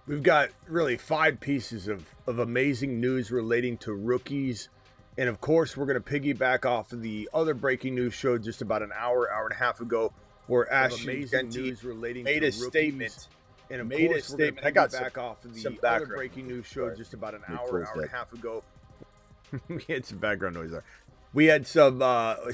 We've got really 5 pieces of amazing news relating to rookies. And of course, we're going to piggyback off of the other breaking news show just about an hour and a half ago, where Ashton Jeanty made a statement. And of course, we're going to piggyback off of the other breaking news show just about an hour and a half ago. We had some background noise there. We had some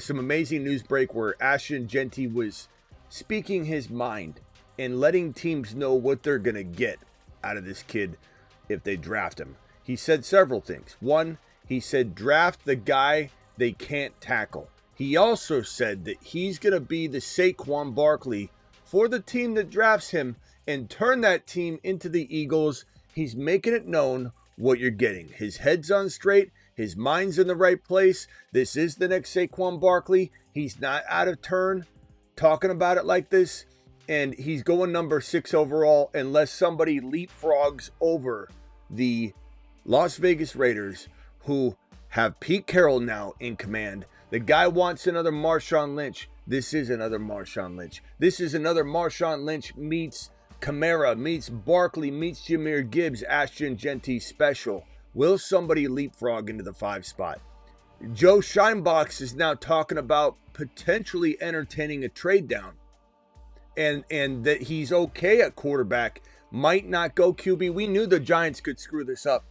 amazing news break where Ashton Jeanty was speaking his mind and letting teams know what they're going to get out of this kid if they draft him. He said several things. One, he said draft the guy they can't tackle. He also said that he's going to be the Saquon Barkley for the team that drafts him and turn that team into the Eagles. He's making it known what you're getting. His head's on straight. His mind's in the right place. This is the next Saquon Barkley. He's not out of turn talking about it like this. And he's going number 6 overall unless somebody leapfrogs over the Las Vegas Raiders, who have Pete Carroll now in command. The guy wants another Marshawn Lynch. This is another Marshawn Lynch. This is another Marshawn Lynch meets Kamara, meets Barkley, meets Jahmyr Gibbs, Ashton Jeanty special. Will somebody leapfrog into the 5 spot? Joe Scheinbox is now talking about potentially entertaining a trade down. And that he's okay at quarterback, might not go QB. We knew the Giants could screw this up.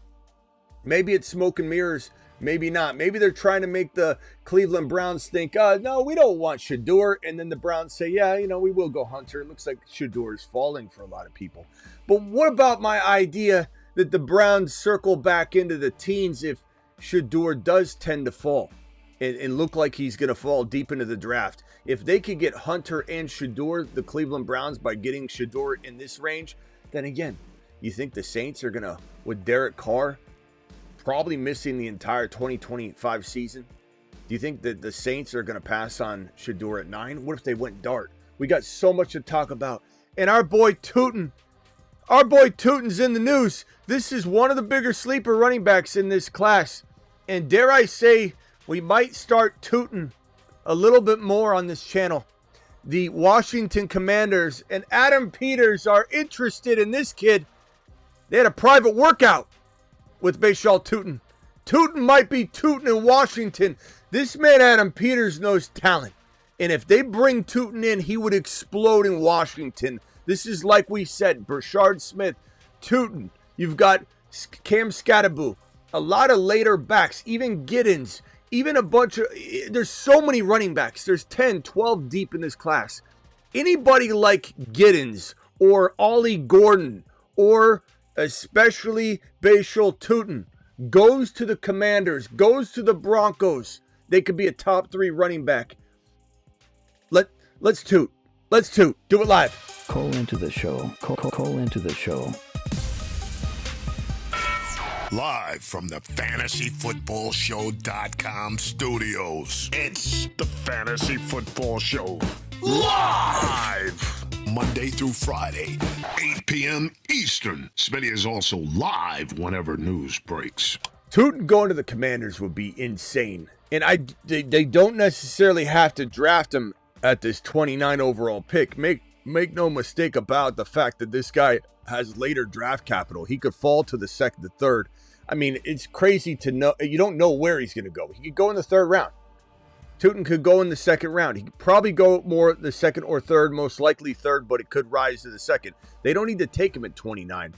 Maybe it's smoke and mirrors, maybe not. Maybe they're trying to make the Cleveland Browns think, no, we don't want Shedeur. And then the Browns say, yeah, we will go Hunter. It looks like Shedeur is falling for a lot of people. But what about my idea that the Browns circle back into the teens if Shedeur does tend to fall and look like he's going to fall deep into the draft? If they could get Hunter and Shedeur, the Cleveland Browns, by getting Shedeur in this range, then again, you think the Saints are going to, with Derek Carr probably missing the entire 2025 season, do you think that the Saints are going to pass on Shedeur at 9? What if they went dart? We got so much to talk about. And our boy Tootin' in the news. This is one of the bigger sleeper running backs in this class. And dare I say, we might start tooting a little bit more on this channel. The Washington Commanders and Adam Peters are interested in this kid. They had a private workout with Bashal Tootin. Tootin might be tootin' in Washington. This man, Adam Peters, knows talent. And if they bring Tootin in, he would explode in Washington. This is like we said, Brashard Smith, Tootin. You've got Cam Scatteraboo, a lot of later backs, even Giddens, even a bunch of, there's so many running backs. There's 10, 12 deep in this class. Anybody like Giddens or Ollie Gordon or especially Bashal Tootin goes to the Commanders, goes to the Broncos, they could be a top 3 running back. Let's toot. Let's toot. Do it live. Call into the show. Call into the show. Live from the FantasyFootballShow.com studios. It's the Fantasy Football Show. Live! Monday through Friday, 8 p.m. Eastern. Smitty is also live whenever news breaks. Tootin going to the Commanders would be insane. And they don't necessarily have to draft him at this 29 overall pick. Make no mistake about the fact that this guy has later draft capital. He could fall to the 2nd, the 3rd. I mean, it's crazy to know. You don't know where he's going to go. He could go in the 3rd round. Tootin could go in the 2nd round. He could probably go more the 2nd or 3rd, most likely 3rd, but it could rise to the 2nd. They don't need to take him at 29,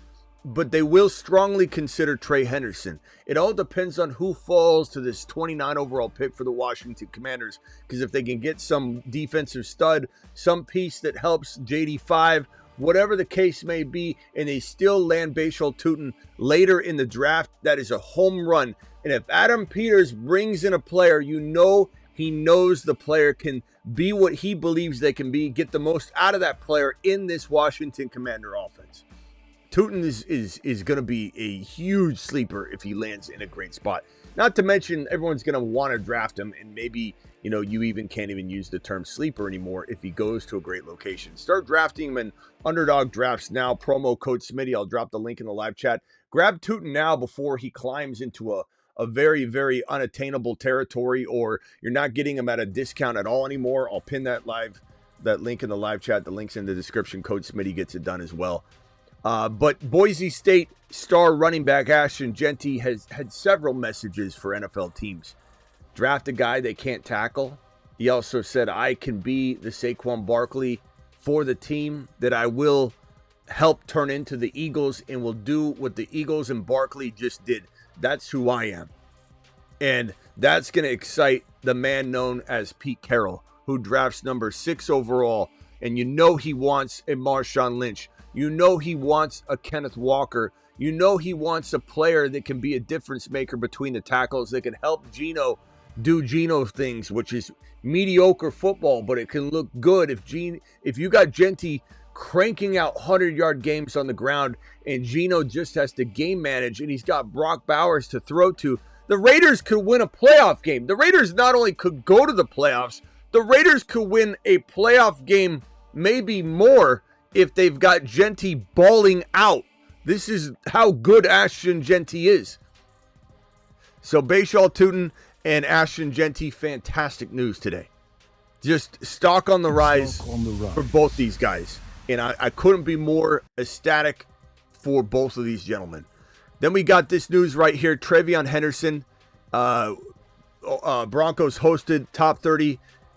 but they will strongly consider Trey Henderson. It all depends on who falls to this 29 overall pick for the Washington Commanders, because if they can get some defensive stud, some piece that helps JD5, whatever the case may be, and they still land Bashal Tootin later in the draft, that is a home run. And if Adam Peters brings in a player, he knows the player can be what he believes they can be, get the most out of that player in this Washington Commander offense. Tootin is going to be a huge sleeper if he lands in a great spot. Not to mention, everyone's going to want to draft him, and maybe, you even can't even use the term sleeper anymore if he goes to a great location. Start drafting him in Underdog Drafts now. Promo code Smitty. I'll drop the link in the live chat. Grab Tootin now before he climbs into a very, very unattainable territory, or you're not getting him at a discount at all anymore. I'll pin that link in the live chat. The link's in the description. Code Smitty gets it done as well. But Boise State star running back Ashton Jeanty has had several messages for NFL teams. Draft a guy they can't tackle. He also said, I can be the Saquon Barkley for the team, that I will help turn into the Eagles and will do what the Eagles and Barkley just did. That's who I am. And that's going to excite the man known as Pete Carroll, who drafts number 6 overall. And you know he wants a Marshawn Lynch. You know he wants a Kenneth Walker. You know he wants a player that can be a difference maker between the tackles, that can help Geno do Geno things, which is mediocre football, but it can look good. If you got Jeanty cranking out 100-yard games on the ground and Geno just has to game manage and he's got Brock Bowers to throw to, the Raiders could win a playoff game. The Raiders not only could go to the playoffs, the Raiders could win a playoff game, maybe more, if they've got Jeanty balling out. This is how good Ashton Jeanty is. So Bashal Tutin and Ashton Jeanty, fantastic news today. Just stock on the rise for both these guys. And I couldn't be more ecstatic for both of these gentlemen. Then we got this news right here. TreVeyon Henderson, Broncos hosted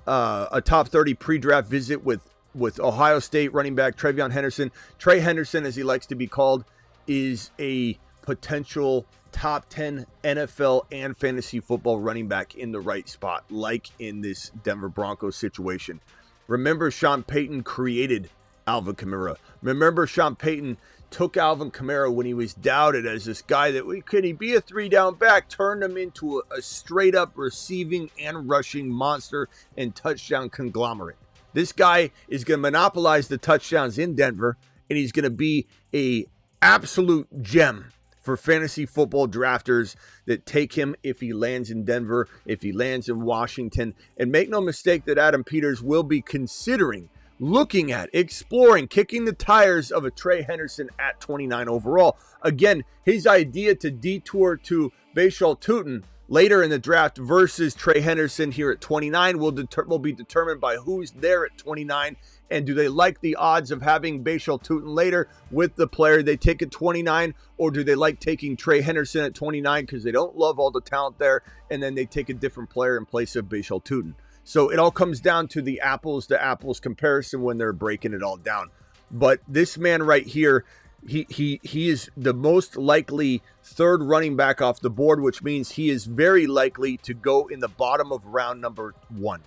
a top 30 pre-draft visit with Ohio State running back TreVeyon Henderson. Trey Henderson, as he likes to be called, is a potential top 10 NFL and fantasy football running back in the right spot, like in this Denver Broncos situation. Remember, Sean Payton created Alvin Kamara. Remember, Sean Payton took Alvin Kamara when he was doubted as this guy that, could he be a 3-down back, turned him into a straight-up receiving and rushing monster and touchdown conglomerate. This guy is going to monopolize the touchdowns in Denver, and he's going to be a absolute gem for fantasy football drafters that take him if he lands in Denver, if he lands in Washington. And make no mistake that Adam Peters will be considering, looking at, exploring, kicking the tires of a Trey Henderson at 29 overall. Again, his idea to detour to Bashal Tutin later in the draft versus Trey Henderson here at 29 will be determined by who's there at 29, and do they like the odds of having Bashal Tutin later with the player they take at 29, or do they like taking Trey Henderson at 29 because they don't love all the talent there, and then they take a different player in place of Bashal Tutin. So it all comes down to the apples to apples comparison when they're breaking it all down. But this man right here, he is the most likely third running back off the board, which means he is very likely to go in the bottom of round number 1.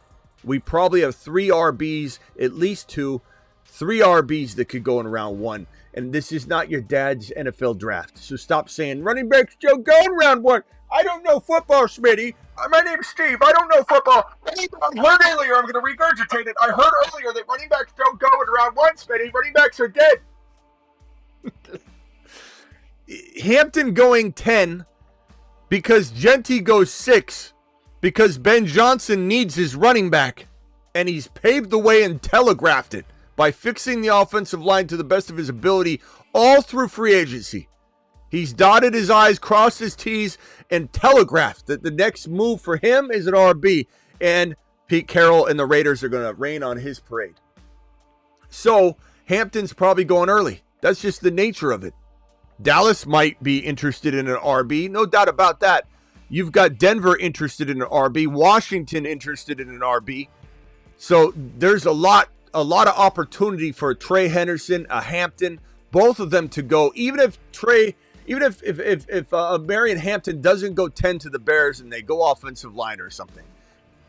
We probably have 3 RBs, at least 2, 3 RBs that could go in round 1. And this is not your dad's NFL draft. So stop saying running backs don't go in round 1. I don't know football, Smitty. My name's Steve. I don't know football. I heard earlier, I'm going to regurgitate it. I heard earlier that running backs don't go in round 1, Smitty. Running backs are dead. Hampton going 10 because Jeanty goes 6 because Ben Johnson needs his running back, and he's paved the way and telegraphed it by fixing the offensive line to the best of his ability all through free agency. He's dotted his I's, crossed his T's, and telegraphed that the next move for him is an RB, and Pete Carroll and the Raiders are going to rain on his parade. So Hampton's probably going early. That's just the nature of it. Dallas might be interested in an RB, no doubt about that. You've got Denver interested in an RB, Washington interested in an RB. So there's a lot of opportunity for a Trey Henderson, a Hampton, both of them to go. Even if Marion Hampton doesn't go 10 to the Bears and they go offensive line or something,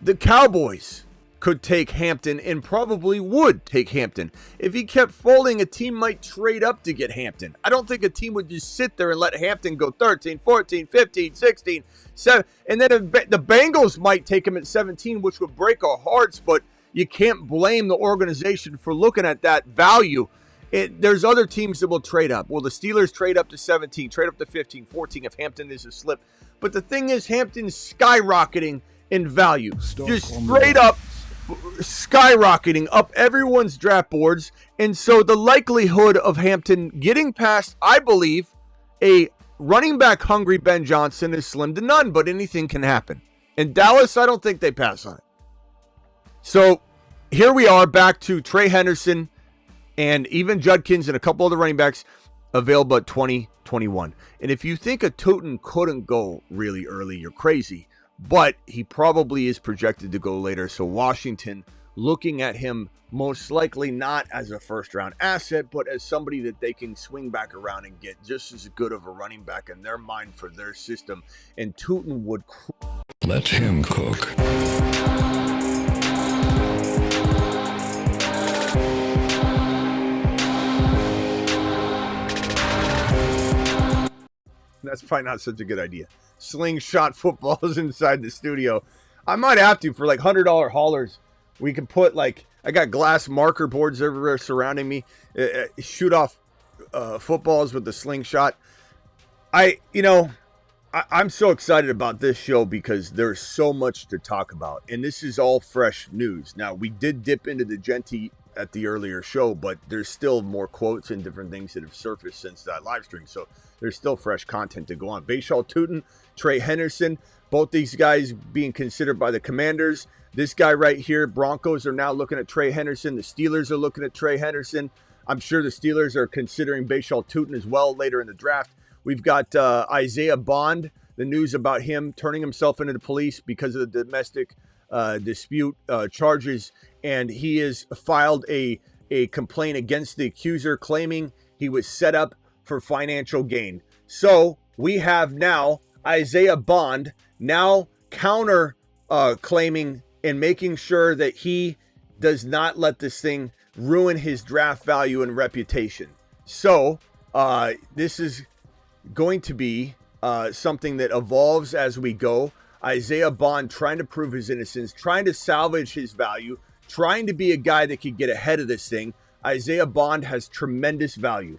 the Cowboys could take Hampton and probably would take Hampton. If he kept folding, a team might trade up to get Hampton. I don't think a team would just sit there and let Hampton go 13, 14, 15, 16, 7. And then the Bengals might take him at 17, which would break our hearts, but you can't blame the organization for looking at that value. There's other teams that will trade up. Well, the Steelers trade up to 17, trade up to 15, 14 if Hampton is a slip. But the thing is, Hampton's skyrocketing in value. Just straight up skyrocketing up everyone's draft boards. And so the likelihood of Hampton getting past, I believe, a running back hungry Ben Johnson is slim to none, but anything can happen. In Dallas, I don't think they pass on it. So here we are back to Trey Henderson and even Judkins and a couple other running backs. available at 2021. And if you think a Tootin couldn't go really early, you're crazy. But he probably is projected to go later. So Washington looking at him most likely not as a first-round asset, but as somebody that they can swing back around and get just as good of a running back in their mind for their system. And Tootin would... Let him cook. That's probably not such a good idea. Slingshot footballs inside the studio. I might have to for like $100 haulers. We can put like, I got glass marker boards everywhere surrounding me. Shoot off footballs with the slingshot. I'm so excited about this show because there's so much to talk about. And this is all fresh news. Now, we did dip into the Jeanty at the earlier show, but there's still more quotes and different things that have surfaced since that live stream. So there's still fresh content to go on. Bashal Tootin, Trey Henderson, both these guys being considered by the Commanders. This guy right here, Broncos are now looking at Trey Henderson. The Steelers are looking at Trey Henderson. I'm sure the Steelers are considering Bashal Tootin as well later in the draft. We've got Isaiah Bond, the news about him turning himself into the police because of the domestic dispute charges. And he has filed a complaint against the accuser claiming he was set up for financial gain. So we have now Isaiah Bond now counter claiming and making sure that he does not let this thing ruin his draft value and reputation. So this is going to be something that evolves as we go. Isaiah Bond trying to prove his innocence, trying to salvage his value, trying to be a guy that could get ahead of this thing. Isaiah Bond has tremendous value,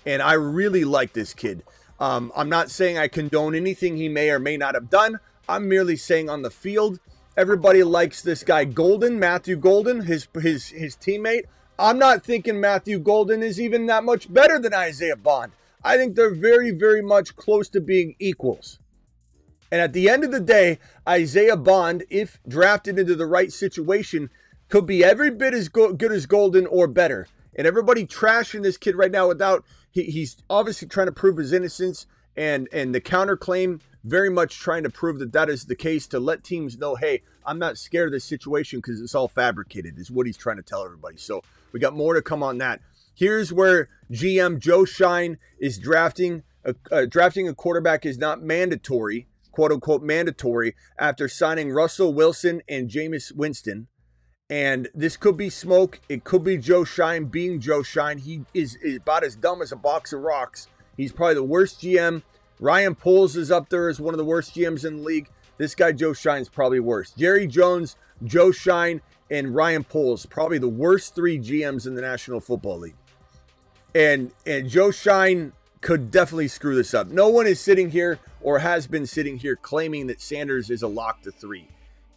and I really like this kid. I'm not saying I condone anything he may or may not have done. I'm merely saying on the field, everybody likes this guy Golden, Matthew Golden, his teammate. I'm not thinking Matthew Golden is even that much better than Isaiah Bond. I think they're very, very much close to being equals. And at the end of the day, Isaiah Bond, if drafted into the right situation, could be every bit as good as Golden or better. And everybody trashing this kid right now without, he's obviously trying to prove his innocence, and the counterclaim very much trying to prove that is the case, to let teams know, hey, I'm not scared of this situation because it's all fabricated, is what he's trying to tell everybody. So we got more to come on that. Here's where GM Joe Shine is drafting a quarterback is not mandatory, quote unquote mandatory, after signing Russell Wilson and Jameis Winston. And this could be smoke. It could be Joe Shine being Joe Shine. He is about as dumb as a box of rocks. He's probably the worst GM. Ryan Poles is up there as one of the worst GMs in the league. This guy Joe Shine's probably worse. Jerry Jones, Joe Shine, and Ryan Poles, probably the worst three GMs in the National Football League. And Joe Shine could definitely screw this up. No one is sitting here or has been sitting here claiming that Sanders is a lock to 3.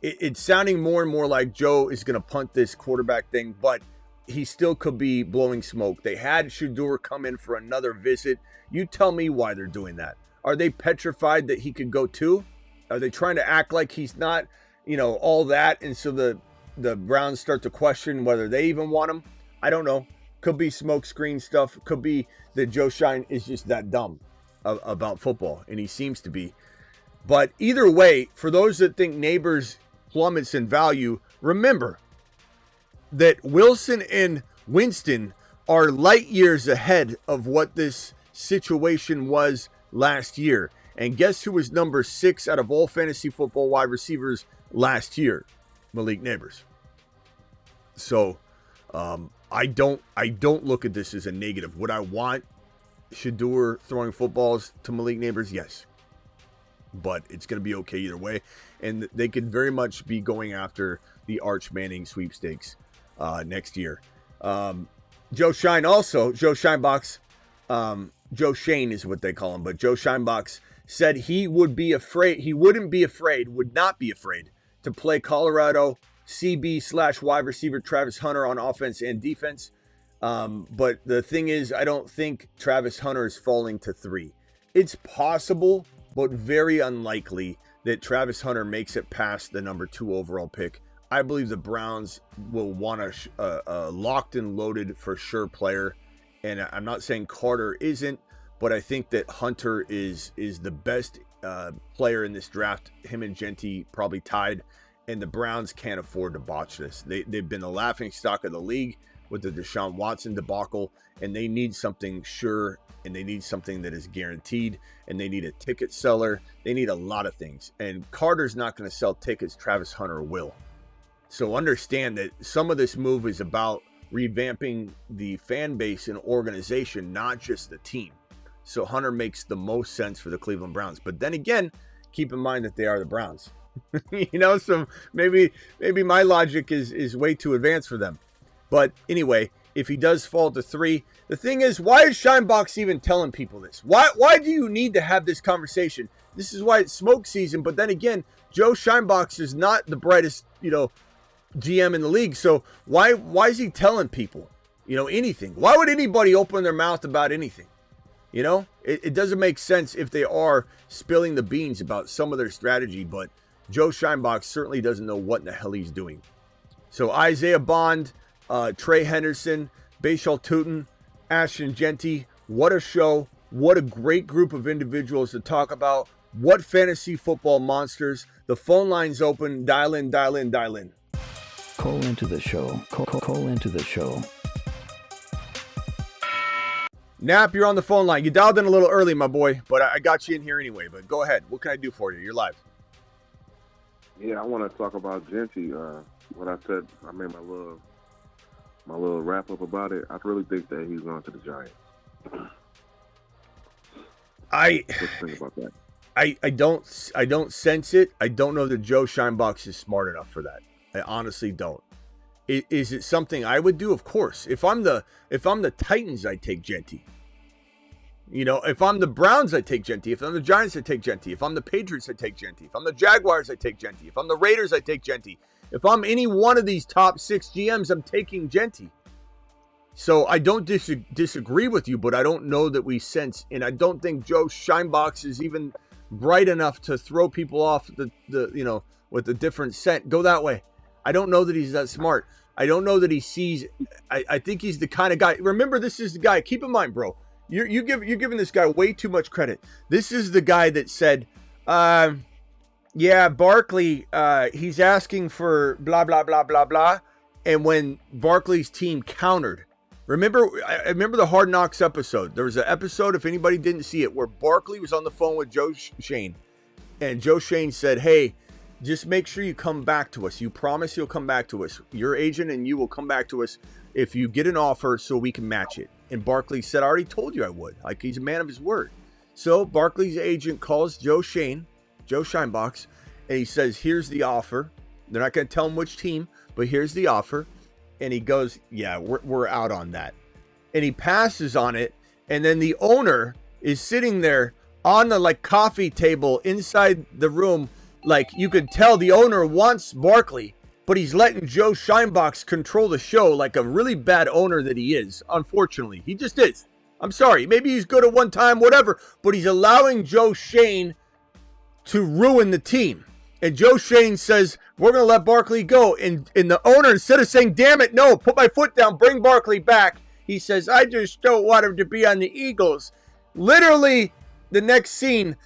It's sounding more and more like Joe is going to punt this quarterback thing, but he still could be blowing smoke. They had Shedeur come in for another visit. You tell me why they're doing that. Are they petrified that he could go 2? Are they trying to act like he's not, all that? And so the Browns start to question whether they even want him. I don't know. Could be smoke screen stuff. Could be that Joe Shine is just that dumb about football, and he seems to be. But either way, for those that think Neighbors plummets in value, remember that Wilson and Winston are light years ahead of what this situation was last year. And guess who was number 6 out of all fantasy football wide receivers last year? Malik Neighbors. So I don't look at this as a negative. Would I want Shedeur throwing footballs to Malik Neighbors? Yes. But it's going to be okay either way. And they could very much be going after the Arch Manning sweepstakes next year. Joe Shine also, Joe Shinebox, Joe Shane is what they call him, but Joe Shinebox said he would not be afraid to play Colorado CB / wide receiver Travis Hunter on offense and defense. But the thing is, I don't think Travis Hunter is falling to 3. It's possible, but very unlikely that Travis Hunter makes it past the number 2 overall pick. I believe the Browns will want a locked and loaded for sure player. And I'm not saying Carter isn't, but I think that Hunter is the best player in this draft. Him and Jeanty probably tied, and the Browns can't afford to botch this. They've been the laughingstock of the league with the Deshaun Watson debacle, and they need something sure, and they need something that is guaranteed, and they need a ticket seller. They need a lot of things, and Carter's not going to sell tickets. Travis Hunter will. So understand that some of this move is about revamping the fan base and organization, not just the team. So Hunter makes the most sense for the Cleveland Browns. But then again, keep in mind that they are the Browns. So maybe my logic is way too advanced for them. But anyway, if he does fall to 3, the thing is, why is Shinebox even telling people this? Why do you need to have this conversation? This is why it's smoke season. But then again, Joe Shinebox is not the brightest, GM in the league. So why is he telling people, anything? Why would anybody open their mouth about anything? It doesn't make sense if they are spilling the beans about some of their strategy, but Joe Shinebox certainly doesn't know what in the hell he's doing. So Isaiah Bond, Trey Henderson, Bashal Tutin, Ashton Jeanty, what a show. What a great group of individuals to talk about. What fantasy football monsters. The phone line's open. Dial in, dial in, dial in. Call into the show. Call into the show. Nap, you're on the phone line. You dialed in a little early, my boy, but I got you in here anyway. But go ahead. What can I do for you? You're live. Yeah, I want to talk about Jeanty. What I said, I made my little wrap up about it. I really think that he's going to the Giants. What do you think about that? I don't sense it. I don't know that Joe Shinebox is smart enough for that. I honestly don't. Is it something I would do? Of course. If I'm the Titans, I take Jeanty. If I'm the Browns, I take Jeanty. If I'm the Giants, I take Jeanty. If I'm the Patriots, I take Jeanty. If I'm the Jaguars, I take Jeanty. If I'm the Raiders, I take Jeanty. If I'm any one of these top 6 GMs, I'm taking Jeanty. So I don't disagree with you, but I don't know that we sense, and I don't think Joe Shinebox is even bright enough to throw people off the with a different scent. Go that way. I don't know that he's that smart. I don't know that he sees. I think he's the kind of guy. Remember, this is the guy. Keep in mind, bro. You're giving this guy way too much credit. This is the guy that said, "Yeah, Barkley. He's asking for blah blah blah blah blah." And when Barkley's team countered, I remember the Hard Knocks episode. There was an episode, if anybody didn't see it, where Barkley was on the phone with Joe Shane, and Joe Shane said, "Hey, just make sure you come back to us. You promise you'll come back to us. Your agent and you will come back to us if you get an offer so we can match it." And Barkley said, "I already told you I would." Like, he's a man of his word. So Barkley's agent calls Joe Shinebox, and he says, "Here's the offer." They're not going to tell him which team, but here's the offer. And he goes, "Yeah, we're out on that." And he passes on it. And then the owner is sitting there on the coffee table inside the room. Like, you could tell the owner wants Barkley, but he's letting Joe Shinebox control the show like a really bad owner that he is. Unfortunately, he just is. I'm sorry. Maybe he's good at one time, whatever, but he's allowing Joe Shane to ruin the team. And Joe Shane says, "We're going to let Barkley go." And the owner, instead of saying, "Damn it, no, put my foot down, bring Barkley back," he says, "I just don't want him to be on the Eagles." Literally, the next scene,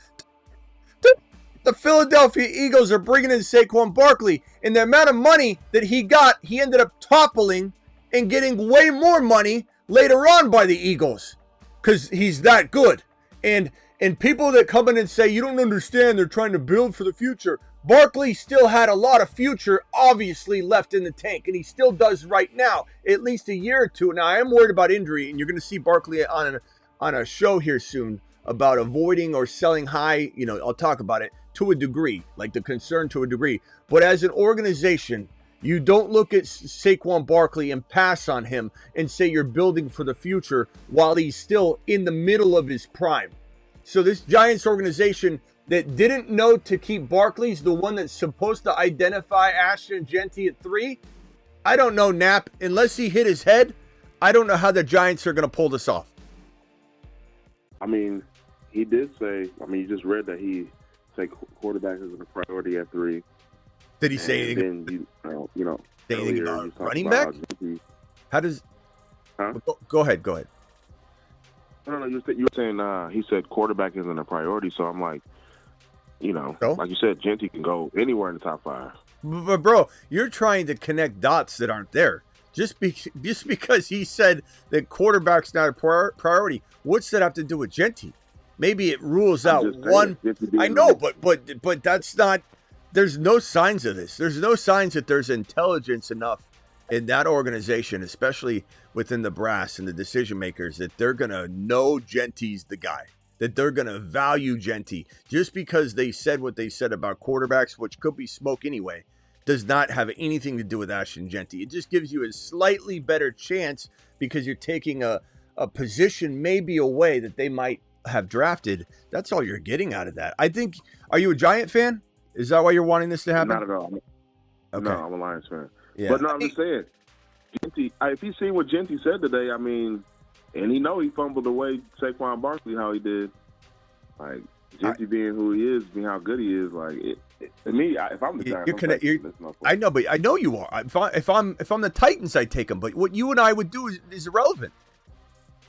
the Philadelphia Eagles are bringing in Saquon Barkley. And the amount of money that he got, he ended up toppling and getting way more money later on by the Eagles because he's that good. And people that come in and say, "You don't understand, they're trying to build for the future." Barkley still had a lot of future, obviously, left in the tank, and he still does right now, at least a year or two. Now, I am worried about injury, and you're going to see Barkley on a show here soon about avoiding or selling high. I'll talk about it to a degree, like the concern to a degree. But as an organization, you don't look at Saquon Barkley and pass on him and say you're building for the future while he's still in the middle of his prime. So this Giants organization that didn't know to keep Barkley's the one that's supposed to identify Ashton Jeanty at 3. I don't know, Nap. Unless he hit his head, I don't know how the Giants are going to pull this off. I mean, he did say, you just read that he said quarterback is a priority at 3. Did he say anything? Then, say anything about running back? How does... Huh? Go ahead. No, you were saying he said quarterback isn't a priority. So I'm like, like you said, Jeanty can go anywhere in the top 5. But bro, you're trying to connect dots that aren't there. Just because he said that quarterback's not a priority, what's that have to do with Jeanty? Maybe it rules out one. I know, but that's not. There's no signs of this. There's no signs that there's intelligence enough in that organization, especially within the brass and the decision makers, that they're gonna know Jeanty's the guy. That they're gonna value Jeanty just because they said what they said about quarterbacks, which could be smoke anyway, does not have anything to do with Ashton Jeanty. It just gives you a slightly better chance because you're taking a position maybe away that they might have drafted. That's all you're getting out of that. I think. Are you a Giant fan? Is that why you're wanting this to happen? Not at all. Okay. No, I'm a Lions fan. Yeah. But no, I'm just saying, Jeanty, if you see what Jeanty said today, I mean, and he fumbled away Saquon Barkley how he did. Like, Jeanty being who he is, being how good he is, like, to me, if I'm the Giants, I know, but I know you are. If I'm the Titans, I take them. But what you and I would do is irrelevant.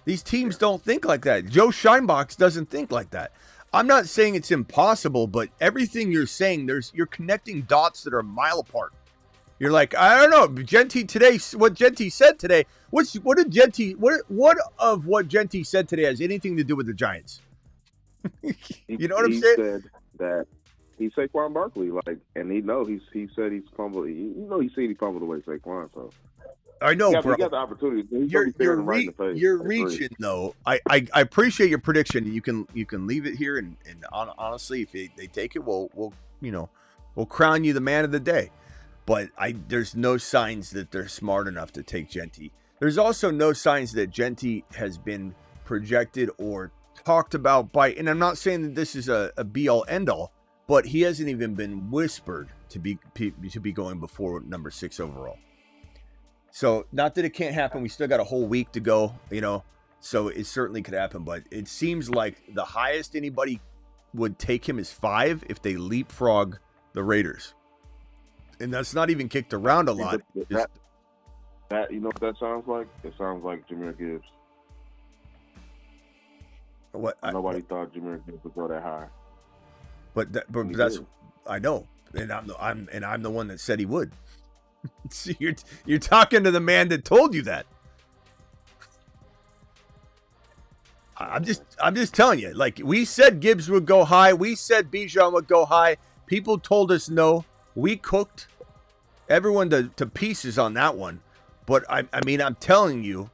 These teams don't think like that. Joe Scheinbox doesn't think like that. I'm not saying it's impossible, but everything you're saying, you're connecting dots that are a mile apart. You're like, I don't know, Jeanty today. What Jeanty said today. What of what Jeanty said today has anything to do with the Giants? You know what I'm saying? He said that he's Saquon Barkley, and he said he's fumbled. He said he fumbled away Saquon. So I know, bro. You got the opportunity. You're reaching though. I appreciate your prediction. You can leave it here, and honestly, if they take it, we'll crown you the man of the day. But there's no signs that they're smart enough to take Jeanty. There's also no signs that Jeanty has been projected or talked about by, and I'm not saying that this is a be all end all, but he hasn't even been whispered to be going before number 6 overall. So not that it can't happen. We still got a whole week to go, so it certainly could happen. But it seems like the highest anybody would take him is 5 if they leapfrog the Raiders. And that's not even kicked around a lot. That you know what that sounds like? It sounds like Jahmyr Gibbs. Nobody thought Jahmyr Gibbs would go that high. But that's I know, and I'm the one that said he would. So you're talking to the man that told you that. I'm just telling you. Like, we said Gibbs would go high. We said Bijan would go high. People told us no. We cooked everyone to pieces on that one. But I mean, I'm telling you,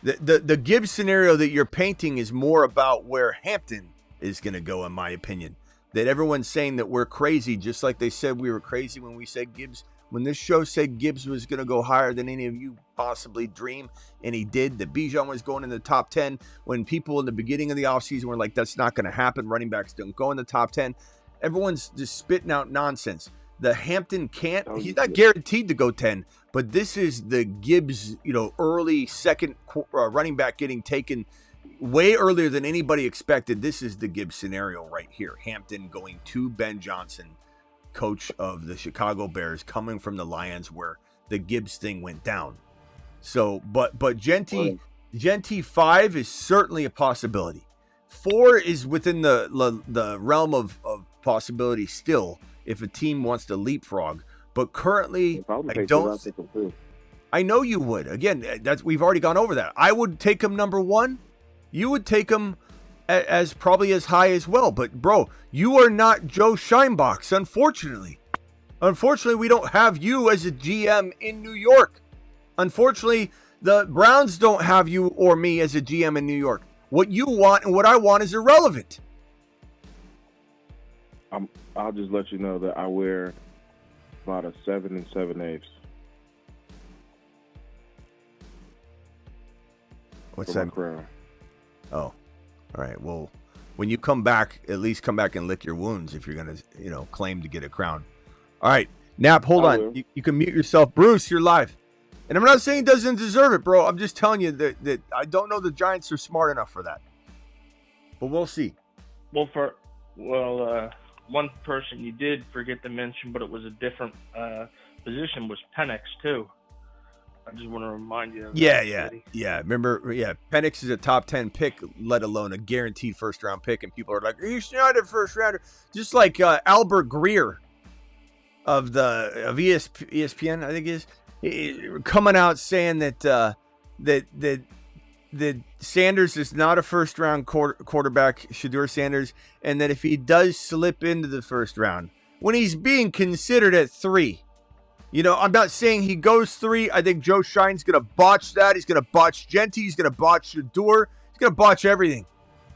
the Gibbs scenario that you're painting is more about where Hampton is going to go, in my opinion. That everyone's saying that we're crazy, just like they said we were crazy when we said Gibbs. When this show said Gibbs was going to go higher than any of you possibly dream, and he did. That Bijan was going in the top 10. When people in the beginning of the offseason were like, that's not going to happen. Running backs don't go in the top 10. Everyone's just spitting out nonsense. The Hampton can't. He's not guaranteed to go 10, but this is the Gibbs, early second running back getting taken way earlier than anybody expected. This is the Gibbs scenario right here. Hampton going to Ben Johnson, coach of the Chicago Bears, coming from the Lions where the Gibbs thing went down. So, but Jeanty 5 is certainly a possibility. 4 is within the realm of possibility still, if a team wants to leapfrog. But currently, I know you would. Again, we've already gone over that. I would take him number 1. You would take him as probably as high as well. But bro, you are not Joe Scheinbox, unfortunately. Unfortunately, we don't have you as a GM in New York. Unfortunately, the Browns don't have you or me as a GM in New York. What you want and what I want is irrelevant. I'll just let you know that I wear about a 7 7/8. What's that? Crown. Oh, all right. Well, when you come back, at least come back and lick your wounds if you're going to, claim to get a crown. All right. Nap, hold on. You can mute yourself. Bruce, you're live. And I'm not saying he doesn't deserve it, bro. I'm just telling you that I don't know the Giants are smart enough for that. But we'll see. One person you did forget to mention, but it was a different position, was Penix, too. I just want to remind you of Yeah. Smitty. Remember, Penix is a top 10 pick, let alone a guaranteed first-round pick, and people are like, he's not a first-rounder. Just like Albert Greer of ESPN, I think it is, coming out saying that Sanders is not a first-round quarterback, Shedeur Sanders, and that if he does slip into the first round, when he's being considered at 3, I'm not saying he goes 3. I think Joe Shine's going to botch that. He's going to botch Jeanty. He's going to botch Shedeur. He's going to botch everything.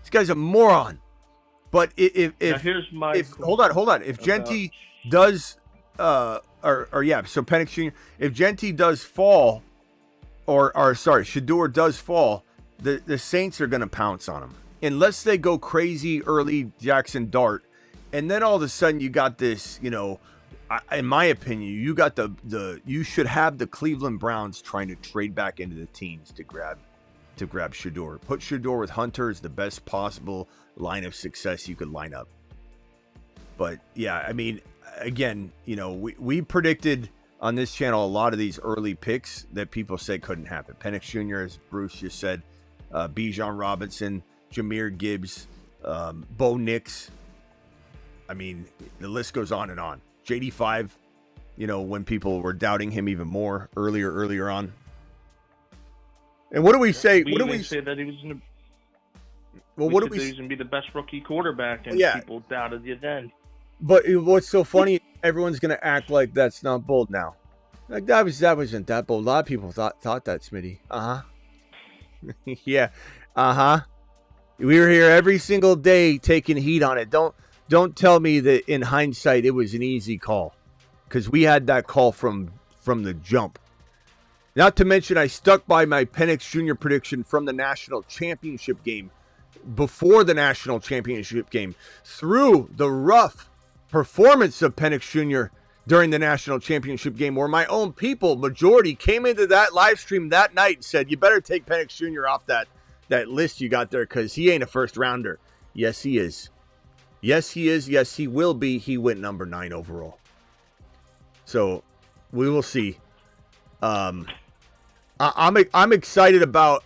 This guy's a moron. But if hold on. If Jeanty does, so Penix Jr., if Jeanty does fall, Shedeur does fall, the Saints are going to pounce on him. Unless they go crazy early Jackson Dart. And then all of a sudden you got this, in my opinion, you should have the Cleveland Browns trying to trade back into the teens to grab Shedeur. Put Shedeur with Hunter is the best possible line of success you could line up. But yeah, I mean, again, we predicted on this channel a lot of these early picks that people said couldn't happen. Penix Jr., as Bruce just said, Bijan Robinson, Jahmyr Gibbs, Bo Nix. I mean, the list goes on and on. JD5, when people were doubting him even more earlier on. And what do we say? What do we say that he was going to? Well, what do we? He was going to be the best rookie quarterback, and people doubted you then. But what's so funny? Everyone's going to act like that's not bold now. Like that wasn't that bold. A lot of people thought that, Smitty. Yeah. We were here every single day taking heat on it. Don't tell me that in hindsight it was an easy call, because we had that call from the jump. Not to mention I stuck by my Penix Jr. prediction from the national championship game, before the national championship game, through the rough performance of Penix Jr. during the national championship game, where my own people, majority, came into that live stream that night and said, you better take Penix Jr. off that list you got there, because he ain't a first rounder. Yes, he is. Yes, he is. Yes, he will be. He went number 9 overall. So we will see. I'm excited about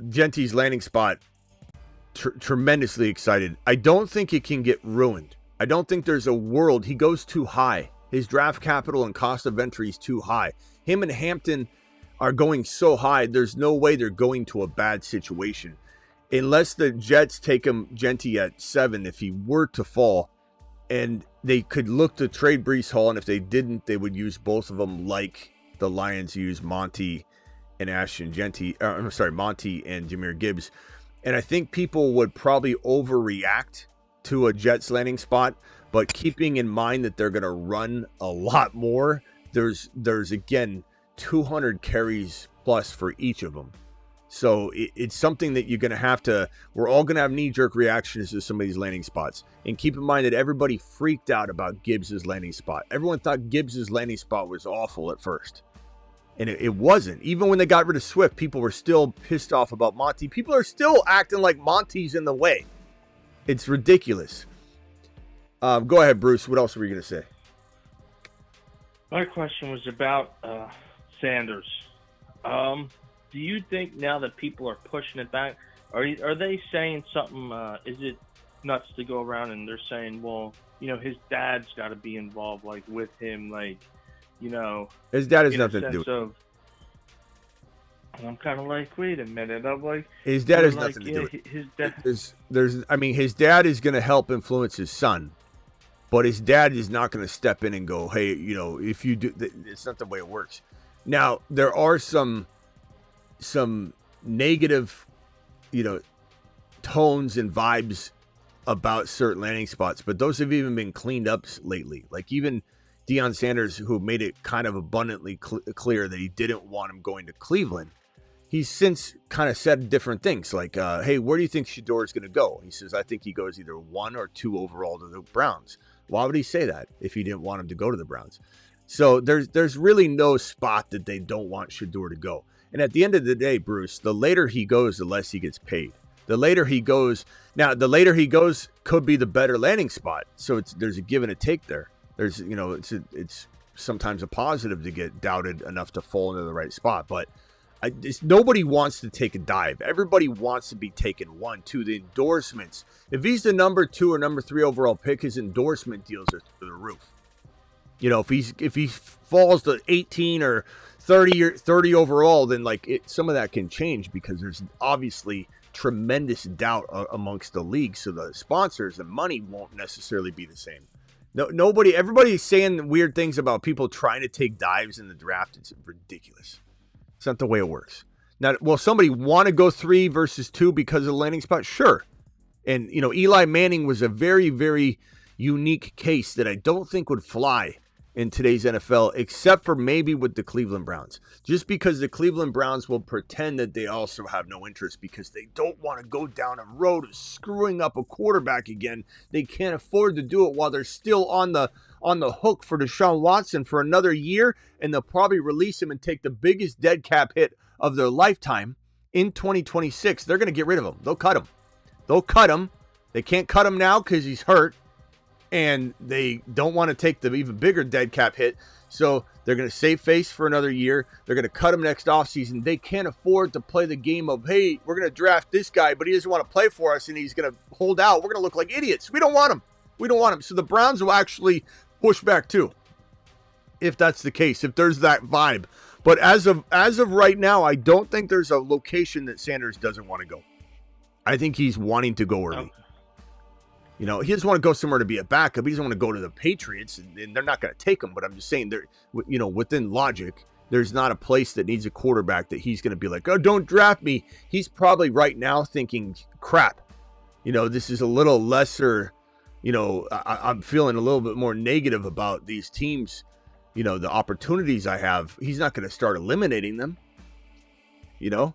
Jeanty's landing spot. Tremendously excited. I don't think it can get ruined. I don't think there's a world. He goes too high. His draft capital and cost of entry is too high. Him and Hampton are going so high. There's no way they're going to a bad situation. Unless the Jets take him, Jeanty, at 7, if he were to fall, and they could look to trade Breece Hall, and if they didn't, they would use both of them like the Lions use Monty and Ashton Jeanty. Monty and Jahmyr Gibbs. And I think people would probably overreact to a Jets landing spot, but keeping in mind that they're going to run a lot more, there's again 200 carries plus for each of them. So it's something that you're going to have to, we're all going to have knee-jerk reactions to some of these landing spots. And keep in mind that everybody freaked out about Gibbs' landing spot. Everyone thought Gibbs' landing spot was awful at first. And it wasn't. Even when they got rid of Swift, people were still pissed off about Monty. People are still acting like Monty's in the way. It's ridiculous. Go ahead, Bruce. What else were you going to say? My question was about Sanders. Do you think now that people are pushing it back, are they saying something? Is it nuts to go around and they're saying, well, his dad's got to be involved, like with him, like, his dad has nothing to do with it. I'm kind of like, wait a minute. I'm like, his dad has nothing to do with it. His dad. His dad is going to help influence his son, but his dad is not going to step in and go, hey, if you do, it's not the way it works. Now there are some negative, tones and vibes about certain landing spots, but those have even been cleaned up lately. Like even Deion Sanders, who made it kind of abundantly clear that he didn't want him going to Cleveland, he's since kind of said different things like, hey, where do you think Shedeur is going to go? He says, I think he goes either 1 or 2 overall to the Browns. Why would he say that if he didn't want him to go to the Browns? So there's really no spot that they don't want Shedeur to go. And at the end of the day, Bruce, the later he goes, the less he gets paid. The later he goes could be the better landing spot. So there's a give and a take there. There's, it's sometimes a positive to get doubted enough to fall into the right spot. But nobody wants to take a dive. Everybody wants to be taken 1, 2. The endorsements. If he's the number 2 or number 3 overall pick, his endorsement deals are through the roof. You know, if he falls to 18 or 30 overall, then some of that can change because there's obviously tremendous doubt amongst the league. So the sponsors and money won't necessarily be the same. Everybody's saying weird things about people trying to take dives in the draft. It's ridiculous. It's not the way it works. Now, will somebody want to go 3 versus 2 because of the landing spot? Sure. And, you know, Eli Manning was a very, very unique case that I don't think would fly in today's NFL, except for maybe with the Cleveland Browns. Just because the Cleveland Browns will pretend that they also have no interest because they don't want to go down a road of screwing up a quarterback again. They can't afford to do it while they're still on the hook for Deshaun Watson for another year, and they'll probably release him and take the biggest dead cap hit of their lifetime in 2026. They're going to get rid of him. They'll cut him. They can't cut him now because he's hurt. And they don't want to take the even bigger dead cap hit. So they're going to save face for another year. They're going to cut him next offseason. They can't afford to play the game of, hey, we're going to draft this guy, but he doesn't want to play for us, and he's going to hold out. We're going to look like idiots. We don't want him. So the Browns will actually push back too, if that's the case, if there's that vibe. But as of right now, I don't think there's a location that Sanders doesn't want to go. I think he's wanting to go early. Okay. You know, he doesn't want to go somewhere to be a backup. He doesn't want to go to the Patriots, and they're not going to take him. But I'm just saying, within logic, there's not a place that needs a quarterback that he's going to be like, oh, don't draft me. He's probably right now thinking, crap. You know, this is a little lesser. You know, I'm feeling a little bit more negative about these teams. You know, the opportunities I have. He's not going to start eliminating them. You know.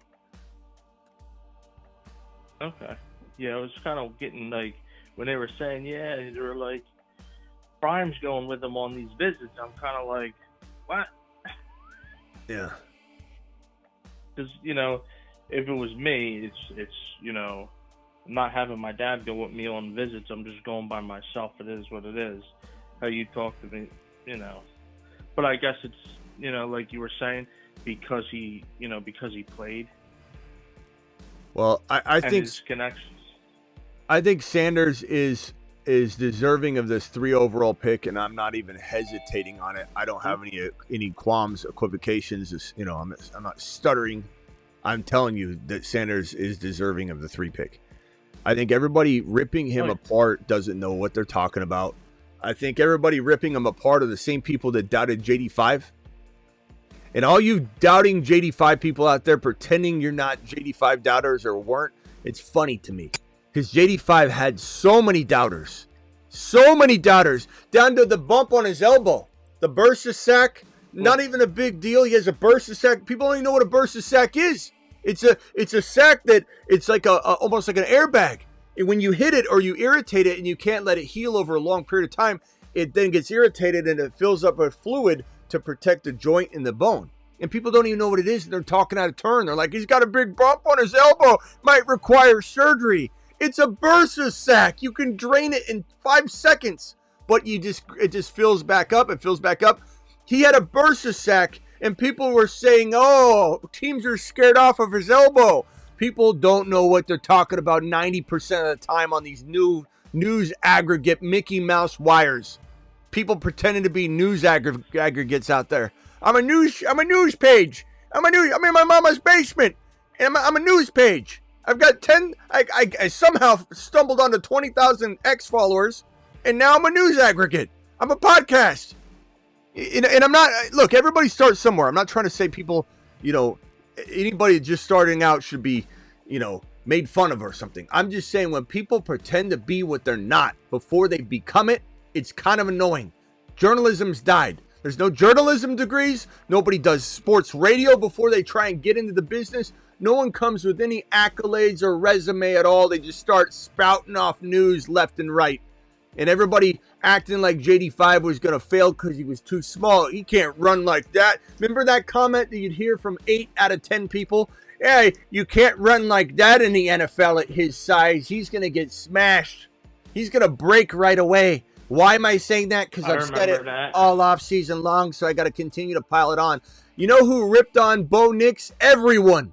Okay. Yeah, I was kind of getting like. When they were saying, yeah, they were like, Prime's going with them on these visits, I'm kind of like, what? Yeah. Because, you know, if it was me, it's you know, I'm not having my dad go with me on visits. I'm just going by myself. It is what it is. How you talk to me, you know. But I guess it's, you know, like you were saying, because he played. Well, I think his connections. I think Sanders is deserving of this 3 overall pick, and I'm not even hesitating on it. I don't have any qualms, equivocations. You know, I'm not stuttering. I'm telling you that Sanders is deserving of the 3 pick. I think everybody ripping him apart doesn't know what they're talking about. I think everybody ripping him apart are the same people that doubted JD5. And all you doubting JD5 people out there pretending you're not JD5 doubters or weren't, it's funny to me. Because JD5 had so many doubters, down to the bump on his elbow. The bursa sack, not even a big deal. He has a bursa sack. People don't even know what a bursa sack is. It's a sack that it's like almost like an airbag. And when you hit it or you irritate it and you can't let it heal over a long period of time, it then gets irritated and it fills up with fluid to protect the joint and the bone. And people don't even know what it is. And they're talking out of turn. They're like, he's got a big bump on his elbow. Might require surgery. It's a bursa sack. You can drain it in 5 seconds, but it just fills back up. It fills back up. He had a bursa sack, and people were saying, oh, teams are scared off of his elbow. People don't know what they're talking about 90% of the time on these new news aggregate Mickey Mouse wires. People pretending to be news aggregates out there. I'm a news page. I'm in my mama's basement, and I'm a news page. I've got 10, I somehow stumbled onto 20,000 X followers, and now I'm a news aggregate. I'm a podcast. And I'm not, look, everybody starts somewhere. I'm not trying to say people, you know, anybody just starting out should be, you know, made fun of or something. I'm just saying when people pretend to be what they're not before they become it, it's kind of annoying. Journalism's died. There's no journalism degrees. Nobody does sports radio before they try and get into the business. No one comes with any accolades or resume at all. They just start spouting off news left and right. And everybody acting like JD5 was going to fail because he was too small. He can't run like that. Remember that comment that you'd hear from 8 out of 10 people? Hey, you can't run like that in the NFL at his size. He's going to get smashed. He's going to break right away. Why am I saying that? Because I I've said it remember that. all off season long, so I got to continue to pile it on. You know who ripped on Bo Nix? Everyone.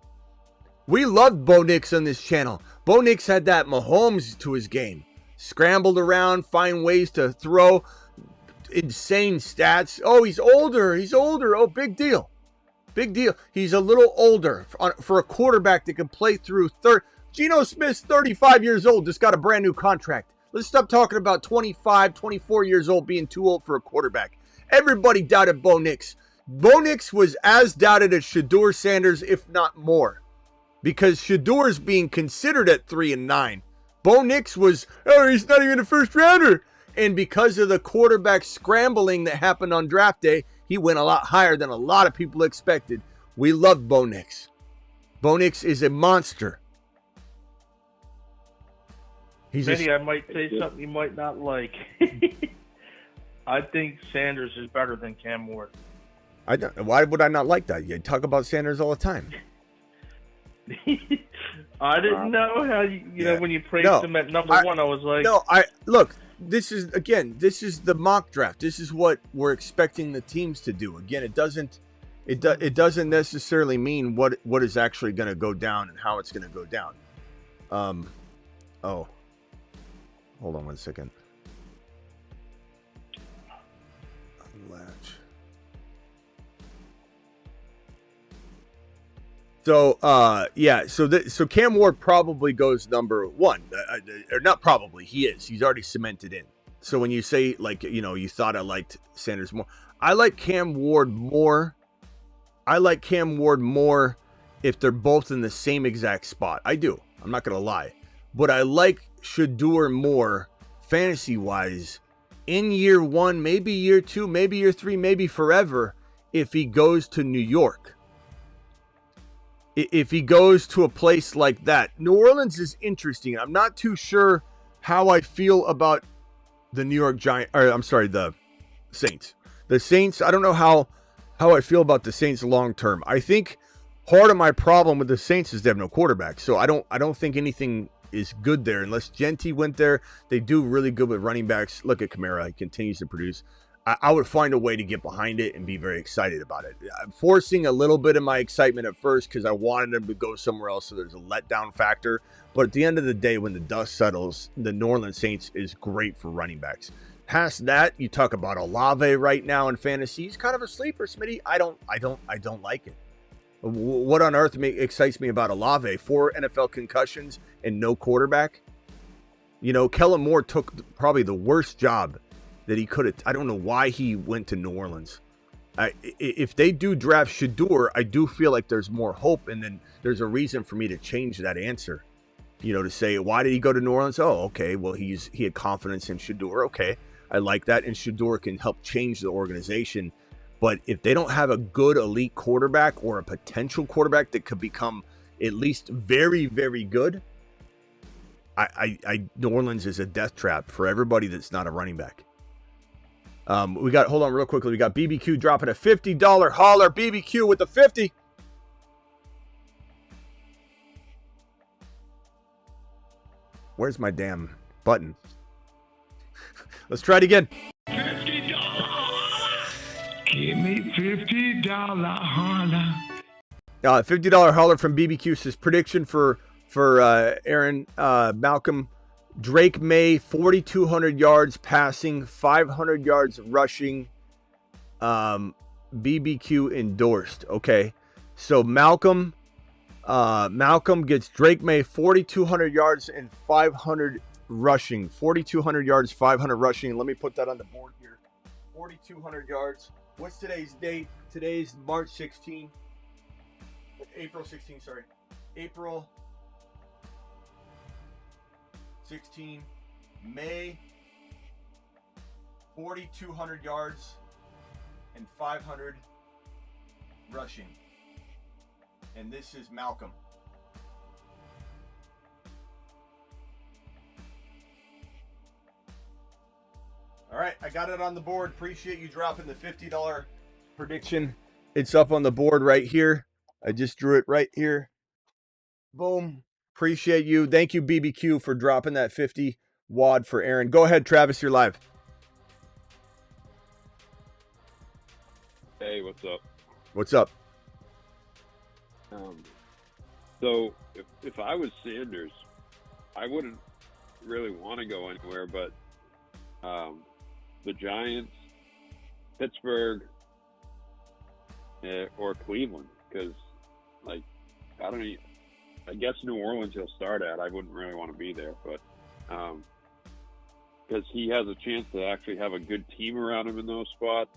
We loved Bo Nix on this channel. Bo Nix had that Mahomes to his game. Scrambled around, find ways to throw. Insane stats. Oh, he's older. He's older. Oh, big deal. Big deal. He's a little older for a quarterback that can play through third. Geno Smith's 35 years old. Just got a brand new contract. Let's stop talking about 25, 24 years old being too old for a quarterback. Everybody doubted Bo Nix. Bo Nix was as doubted as Shedeur Sanders, if not more. Because Shedeur is being considered at 3-9. Bo Nix was, he's not even a first rounder. And because of the quarterback scrambling that happened on draft day, he went a lot higher than a lot of people expected. We loved Bo Nix. Bo Nix is a monster. Smitty, I might say something you might not like. I think Sanders is better than Cam Ward. Why would I not like that? You talk about Sanders all the time. I didn't know how you know when you praised him at number one. I was like, look. This is the mock draft. This is what we're expecting the teams to do. Again, it doesn't necessarily mean what is actually going to go down and how it's going to go down. Hold on one second. Unlatch. So Cam Ward probably goes number one, or not probably, he is. He's already cemented in. So when you say, like, you thought I liked Sanders more, I like Cam Ward more. If they're both in the same exact spot. I do. I'm not gonna lie, but I like Shedeur more fantasy-wise in year one, maybe year two, maybe year three, maybe forever if he goes to New York. If he goes to a place like that. New Orleans is interesting. I'm not too sure how I feel about the the Saints. The Saints, I don't know how I feel about the Saints long term. I think part of my problem with the Saints is they have no quarterback. So I don't think anything is good there unless Jeanty went there. They do really good with running backs. Look at Kamara. He continues to produce. I would find a way to get behind it and be very excited about it. I'm forcing a little bit of my excitement at first because I wanted him to go somewhere else, so there's a letdown factor. But at the end of the day, when the dust settles, the New Orleans Saints is great for running backs. Past that, you talk about Olave right now in fantasy. He's kind of a sleeper, Smitty. I don't like it. What on earth excites me about Olave? 4 NFL concussions and no quarterback. Kellen Moore took probably the worst job that he could have. I don't know why he went to New Orleans. If they do draft Shedeur, I do feel like there's more hope, and then there's a reason for me to change that answer. To say, why did he go to New Orleans? Oh, okay. Well, he had confidence in Shedeur. Okay, I like that, and Shedeur can help change the organization. But if they don't have a good elite quarterback or a potential quarterback that could become at least very, very good, New Orleans is a death trap for everybody that's not a running back. Hold on real quickly. We got BBQ dropping a $50 hauler. BBQ with the 50. Where's my damn button? Let's try it again. $50. Give me $50 holler. $50 hauler from BBQ says prediction for Aaron Malcolm. Drake May, 4,200 yards passing, 500 yards rushing. BBQ endorsed. Okay, so Malcolm gets Drake May 4,200 yards and 500 rushing. 4,200 yards, 500 rushing. Let me put that on the board here. 4,200 yards. What's today's date? Today's March 16. April 16. Sorry, April 16, May, 4,200 yards and 500 rushing. And this is Malcolm. All right, I got it on the board. Appreciate you dropping the $50 prediction. It's up on the board right here. I just drew it right here. Boom. Appreciate you. Thank you, BBQ, for dropping that 50 wad for Aaron. Go ahead, Travis. You're live. Hey, what's up? What's up? So if I was Sanders, I wouldn't really want to go anywhere but the Giants, Pittsburgh, or Cleveland, because like I guess New Orleans he'll start at. I wouldn't really want to be there, but because he has a chance to actually have a good team around him in those spots,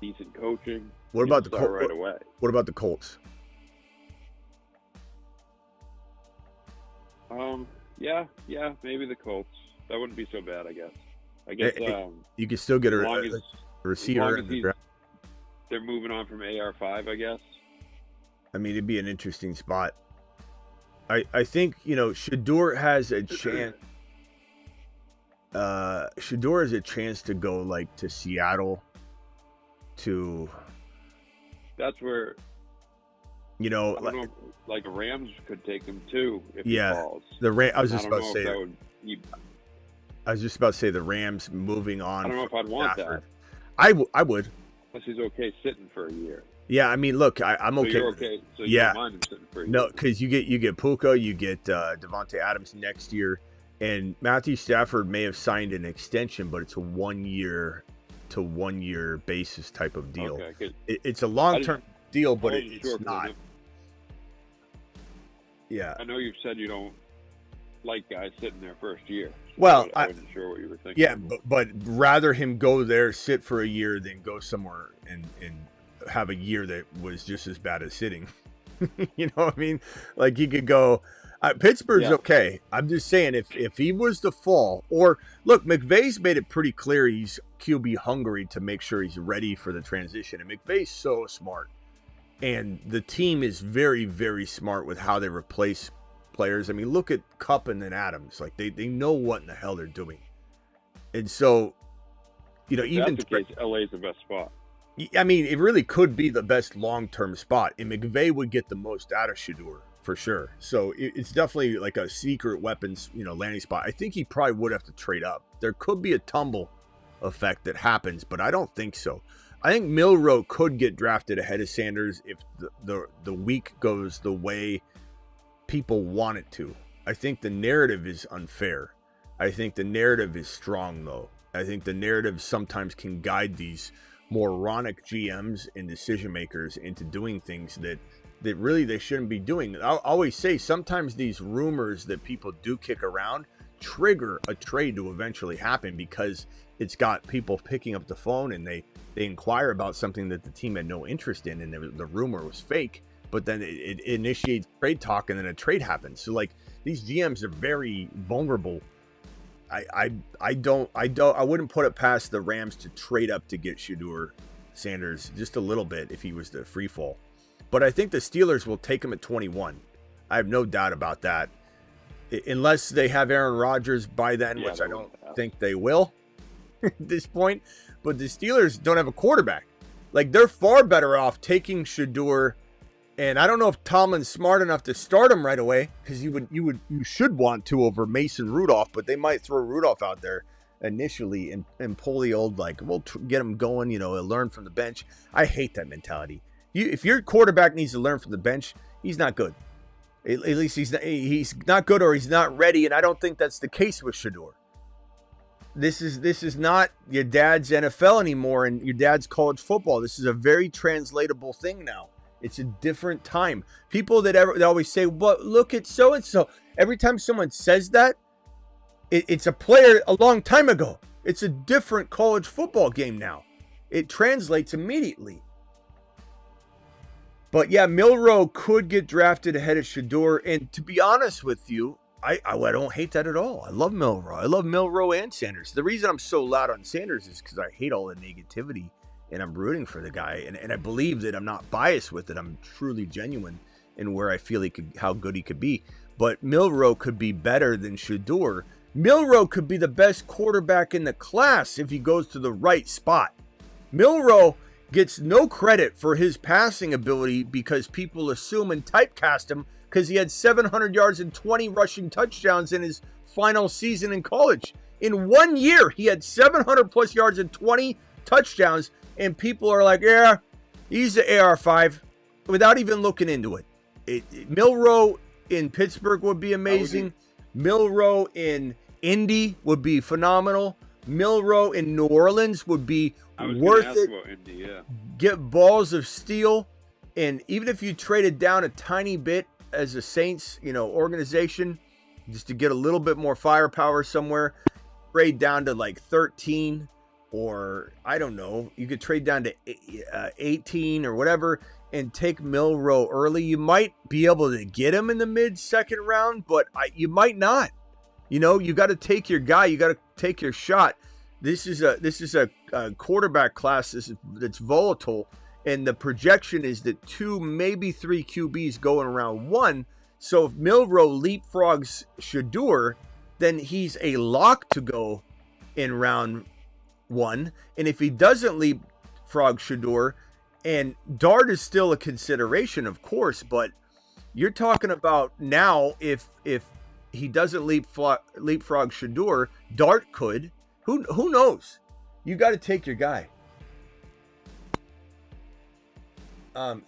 decent coaching. What about the Colts right away? What about the Colts? Yeah, maybe the Colts. That wouldn't be so bad, I guess. I guess you could still get a receiver in the draft. They're moving on from AR5, I guess. I mean, it'd be an interesting spot. I think, Shedeur has a chance. Shedeur has a chance to go like to Seattle. That's where. I don't know, like Rams could take him too if he falls. I was just about to say that. I was just about to say the Rams moving on. I don't know if I'd want that. I would. Unless he's okay sitting for a year. Yeah, I mean, look, I'm okay. So you're okay. So you don't mind him sitting for a year. No, because you get Puka, you get Devontae Adams next year, and Matthew Stafford may have signed an extension, but it's a 1 year to 1 year basis type of deal. Okay, it's a long-term deal, but it's not. Yeah. I know you've said you don't like guys sitting there first year. Well, I wasn't sure what you were thinking. Yeah, but rather him go there, sit for a year, than go somewhere and have a year that was just as bad as sitting. You know what I mean? Like he could go. Pittsburgh's okay. I'm just saying if he was to fall, or look, McVay's made it pretty clear he's QB hungry to make sure he's ready for the transition, and McVay's so smart. And the team is very, very smart with how they replace players. I mean, look at Kupp and then Adams. Like, they know what in the hell they're doing. And so, even... That's the case, LA's the best spot. I mean, it really could be the best long-term spot. And McVay would get the most out of Shedeur, for sure. So, it's definitely like a secret weapons, landing spot. I think he probably would have to trade up. There could be a tumble effect that happens, but I don't think so. I think Milroe could get drafted ahead of Sanders if the week goes the way people want it to. I think the narrative is unfair. I think the narrative is strong, though. I think the narrative sometimes can guide these moronic GMs and decision makers into doing things that really they shouldn't be doing. I'll always say sometimes these rumors that people do kick around trigger a trade to eventually happen because it's got people picking up the phone and they inquire about something that the team had no interest in, and the rumor was fake, but then it initiates trade talk, and then a trade happens. So like these GMs are very vulnerable. I wouldn't put it past the Rams to trade up to get Shedeur Sanders just a little bit if he was to free fall. But I think the Steelers will take him at 21. I have no doubt about that. Unless they have Aaron Rodgers by then, which I don't think they will at this point. But the Steelers don't have a quarterback. Like, they're far better off taking Shedeur, and I don't know if Tomlin's smart enough to start him right away, because you should want to over Mason Rudolph, but they might throw Rudolph out there initially and pull the old, like, we'll get him going, learn from the bench. I hate that mentality. If your quarterback needs to learn from the bench, he's not good. At least he's not good, or he's not ready, and I don't think that's the case with Shedeur. This is not your dad's NFL anymore and your dad's college football. This is a very translatable thing now. It's a different time. People that always say, well, look at so-and-so. Every time someone says that, it's a player a long time ago. It's a different college football game now. It translates immediately. But yeah, Milroe could get drafted ahead of Shedeur. And to be honest with you, I don't hate that at all. I love Milroe. I love Milroe and Sanders. The reason I'm so loud on Sanders is because I hate all the negativity and I'm rooting for the guy. And I believe that I'm not biased with it. I'm truly genuine in where I feel how good he could be. But Milroe could be better than Shedeur. Milroe could be the best quarterback in the class if he goes to the right spot. Milroe gets no credit for his passing ability because people assume and typecast him because he had 700 yards and 20 rushing touchdowns in his final season in college. In 1 year, he had 700 plus yards and 20 touchdowns, and people are like, yeah, he's the AR5 without even looking into it. Milroe in Pittsburgh would be amazing. Milroe in Indy would be phenomenal. Milroe in New Orleans would be worth it. Indy, yeah. Get balls of steel. And even if you traded down a tiny bit as a Saints, organization, just to get a little bit more firepower somewhere, trade down to like 13, or I don't know, you could trade down to 18 or whatever and take Milroe early. You might be able to get him in the mid-second round, but you might not. You got to take your guy. You got to take your shot. This is a quarterback class that's volatile, and the projection is that 2, maybe 3 QBs go in round 1. So if Milroe leapfrogs Shador, then he's a lock to go in round 1. And if he doesn't leapfrog Shador, and Dart is still a consideration, of course, but you're talking about now if he doesn't leapfrog Shador, Dart could. Who knows? You got to take your guy.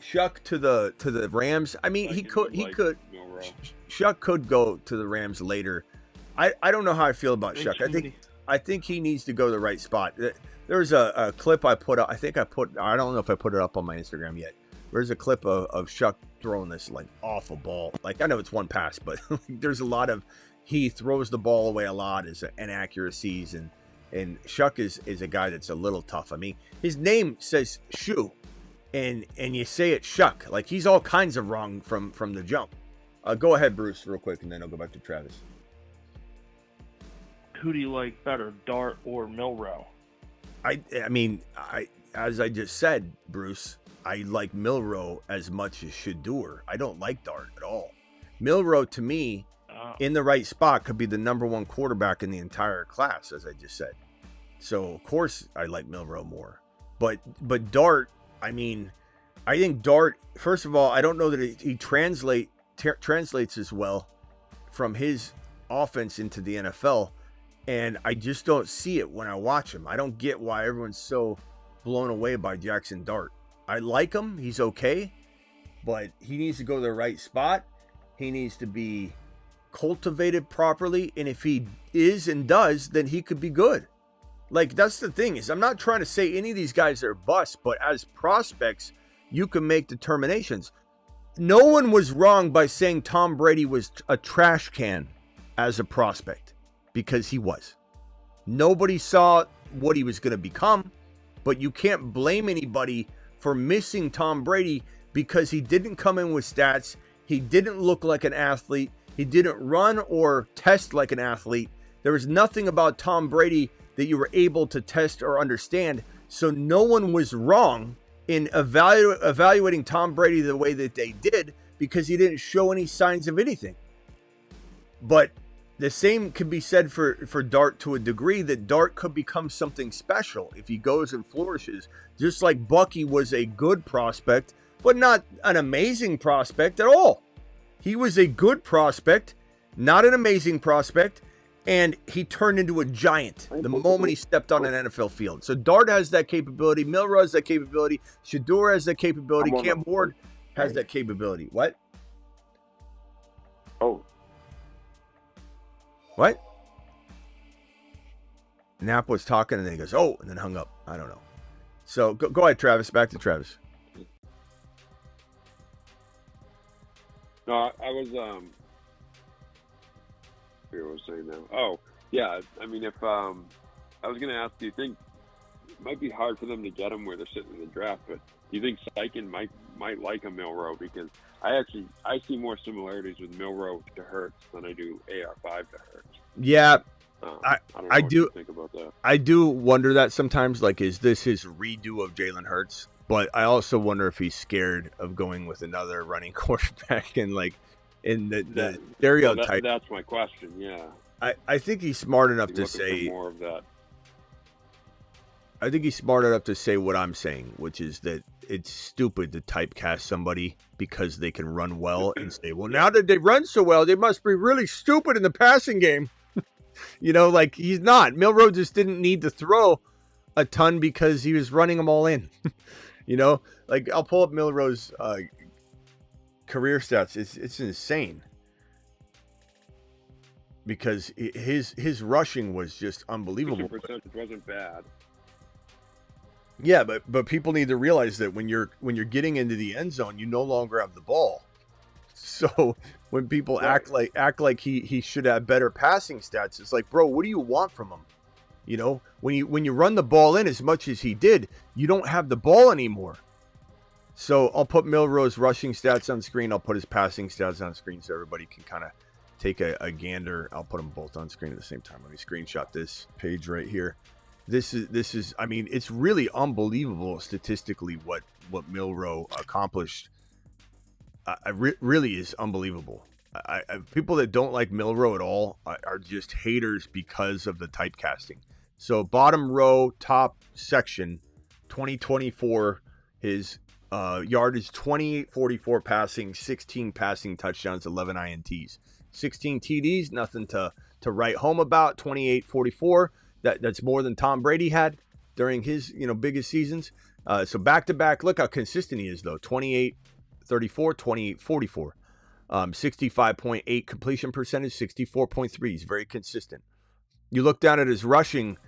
Shuck to the Rams. I mean, he could. Shuck could go to the Rams later. I don't know how I feel about Shuck. I think he needs to go to the right spot. There's a clip I put up. I don't know if I put it up on my Instagram yet. There's a clip of Shuck throwing this like awful ball. Like, I know it's one pass, but there's a lot of, he throws the ball away a lot as inaccuracies, and Shuck is a guy that's a little tough. I mean, his name says Shoe, and you say it Shuck. Like, he's all kinds of wrong from the jump. Go ahead, Bruce, real quick, and then I'll go back to Travis. Who do you like better, Dart or Milroe? I mean, as I just said, Bruce, I like Milroe as much as Shador. I don't like Dart at all. Milroe, to me, in the right spot, could be the number 1 quarterback in the entire class, as I just said. So, of course, I like Milroe more. But Dart, I mean, I think Dart, first of all, I don't know that he translates as well from his offense into the NFL. And I just don't see it when I watch him. I don't get why everyone's so blown away by Jackson Dart. I like him. He's okay. But he needs to go to the right spot. He needs to be cultivated properly. And if he is and does, then he could be good. Like, that's the thing, is I'm not trying to say any of these guys are bust, but as prospects, you can make determinations. No one was wrong by saying Tom Brady was a trash can as a prospect. Because he was. Nobody saw what he was going to become, but you can't blame anybody for missing Tom Brady because he didn't come in with stats. He didn't look like an athlete. He didn't run or test like an athlete. There was nothing about Tom Brady that you were able to test or understand. So no one was wrong in evaluating Tom Brady the way that they did because he didn't show any signs of anything. But the same can be said for Dart to a degree, that Dart could become something special if he goes and flourishes. Just like Bucky was a good prospect, but not an amazing prospect at all. He was a good prospect, not an amazing prospect, and he turned into a giant the moment he stepped on an NFL field. So Dart has that capability. Milroe has that capability. Shador has that capability. Cam Ward has that capability. What? Oh. What? Knapp was talking and then he goes, oh, and then hung up. I don't know. So go ahead, Travis. Back to Travis. No, I was I forget what I was saying now. Oh, yeah. I mean, if I was going to ask, do you think it might be hard for them to get him where they're sitting in the draft, but do you think Steichen might like a Milroe? Because I see more similarities with Milroe to Hurts than I do AR5 to Hurts. Yeah, I do think about that. I do wonder that sometimes. Like, is this his redo of Jalen Hurts? But I also wonder if he's scared of going with another running quarterback and like in the stereotype. That's my question. Yeah, I think he's smart enough to say more of that. I think he's smart enough to say what I'm saying, which is that it's stupid to typecast somebody because they can run well and say, well, now that they run so well, they must be really stupid in the passing game. You know, like, he's not. Milroe just didn't need to throw a ton because he was running them all in. You know, like I'll pull up Milroe's career stats. It's insane because his rushing was just unbelievable. Percentage wasn't bad. Yeah, but people need to realize that when you're getting into the end zone, you no longer have the ball. So when people act like he should have better passing stats, it's like, bro, what do you want from him? You know, when you run the ball in as much as he did, you don't have the ball anymore. So I'll put Milroe's rushing stats on screen. I'll put his passing stats on screen so everybody can kind of take a gander. I'll put them both on screen at the same time. Let me screenshot this page right here. This is I mean, it's really unbelievable statistically what Milroe accomplished. Really is unbelievable. People that don't like Milroe at all are just haters because of the typecasting. So bottom row, top section, 2024, his yardage 28-44 passing, 16 passing touchdowns, 11 INTs, 16 TDs, nothing to write home about. 28-44. That's more than Tom Brady had during his biggest seasons. So back to back, look how consistent he is though. 28-34, 28-44. 65.8 completion percentage, 64.3. He's very consistent. You look down at his rushing,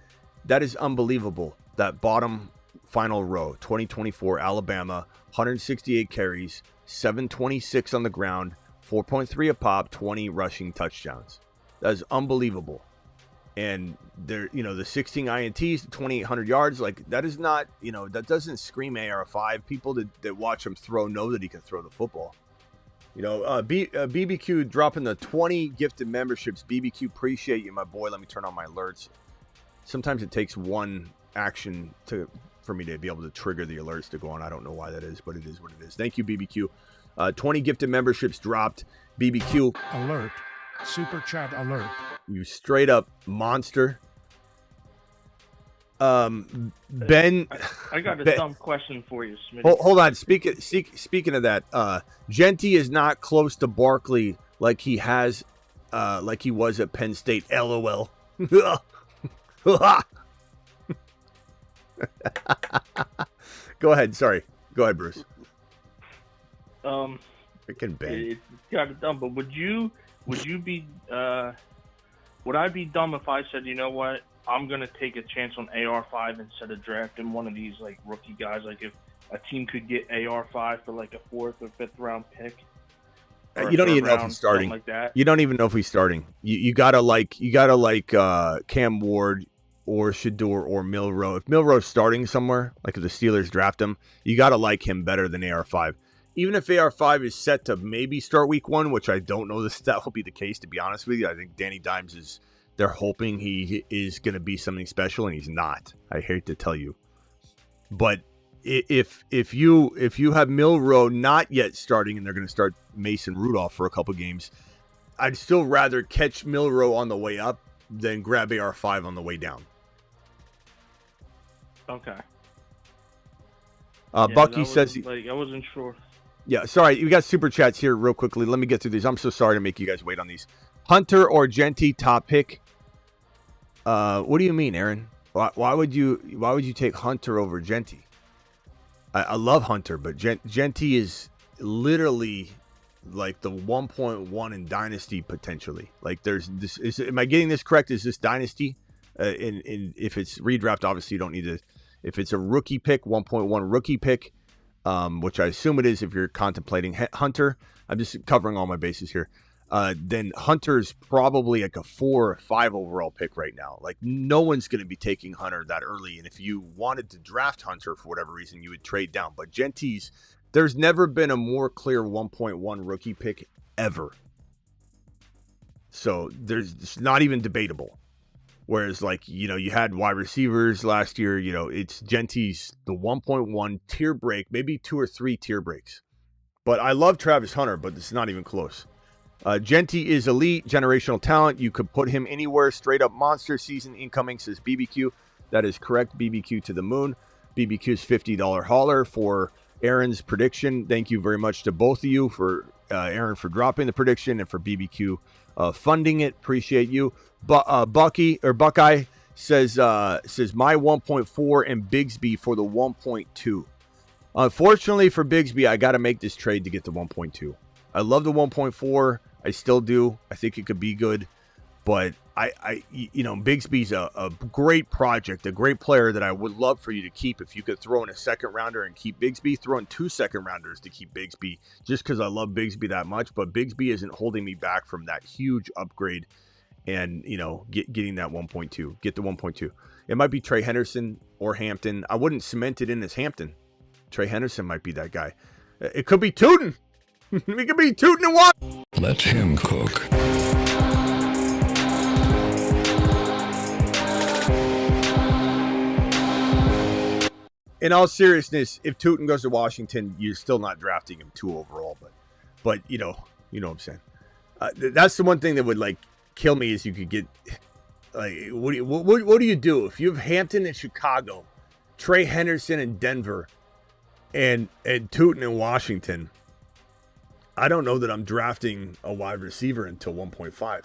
that is unbelievable. That bottom final row, 2024 Alabama, 168 carries, 726 on the ground, 4.3 a pop, 20 rushing touchdowns. That is unbelievable. And there, the 16 INTs, 2,800 yards, like that is not, that doesn't scream AR5. People that watch him throw know that he can throw the football. BBQ dropping the 20 gifted memberships. BBQ, appreciate you, my boy. Let me turn on my alerts. Sometimes it takes one action for me to be able to trigger the alerts to go on. I don't know why that is, but it is what it is. Thank you, BBQ. 20 gifted memberships dropped. BBQ. Alert. Super chat alert. You straight up monster. Ben, I got a dumb question for you, Smitty. Hold on. Speaking of that, Jeanty is not close to Barkley like he was at Penn State. LOL. Go ahead. Sorry. Go ahead, Bruce. Freaking Ben. It's kind of dumb, but would I be dumb if I said, you know what, I'm going to take a chance on AR5 instead of drafting one of these like rookie guys? Like if a team could get AR5 for like a 4th or 5th round pick. You don't even know if he's starting. Like that. You don't even know if he's starting. You gotta like Cam Ward or Shador or Milroe. If Milroe's starting somewhere, like if the Steelers draft him, you gotta like him better than AR5. Even if AR5 is set to maybe start week 1, which I don't know that will be the case, to be honest with you. I think Danny Dimes they're hoping he is going to be something special, and he's not. I hate to tell you. But if you have Milroe not yet starting and they're going to start Mason Rudolph for a couple games, I'd still rather catch Milroe on the way up than grab AR5 on the way down. Okay. Bucky says... I wasn't sure. Yeah, sorry. We got super chats here real quickly. Let me get through these. I'm so sorry to make you guys wait on these. Hunter or Jeanty top pick? What do you mean, Aaron? Why would you take Hunter over Jeanty? I love Hunter, but Jeanty is literally like the 1.1 in Dynasty potentially. Like there's this. Am I getting this correct? Is this Dynasty? If it's redraft, obviously you don't need to. If it's a rookie pick, 1.1 rookie pick. Which I assume it is if you're contemplating Hunter. I'm just covering all my bases here. Then Hunter's probably like a 4 or 5 overall pick right now. Like no one's going to be taking Hunter that early. And if you wanted to draft Hunter for whatever reason, you would trade down. But there's never been a more clear 1.1 rookie pick ever. So it's not even debatable. Whereas, like, you had wide receivers last year, it's Jeanty's the 1.1 tier break, maybe 2 or 3 tier breaks. But I love Travis Hunter, but it's not even close. Jeanty is elite, generational talent. You could put him anywhere. Straight up monster season incoming, says BBQ. That is correct. BBQ to the moon. BBQ's $50 hauler for Aaron's prediction. Thank you very much to both of you, for Aaron for dropping the prediction and for BBQ funding it. Appreciate you. Buckeye says my 1.4 and Bigsby for the 1.2. Unfortunately for Bigsby, I got to make this trade to get the 1.2. I love the 1.4. I still do. I think it could be good. But Bigsby's a great project, a great player that I would love for you to keep. If you could throw in a second rounder and keep Bigsby, throw in 2 second rounders to keep Bigsby, just because I love Bigsby that much. But Bigsby isn't holding me back from that huge upgrade and, getting that 1.2. Get the 1.2. It might be Trey Henderson or Hampton. I wouldn't cement it in as Hampton. Trey Henderson might be that guy. It could be Tootin. It could be Tootin and what? Let him cook. In all seriousness, if Tootin goes to Washington, you're still not drafting him 2 overall. But you know what I'm saying. That's the one thing that would kill me is you could get what do you do if you have Hampton in Chicago, Trey Henderson in Denver, and Tootin in Washington? I don't know that I'm drafting a wide receiver until 1.5.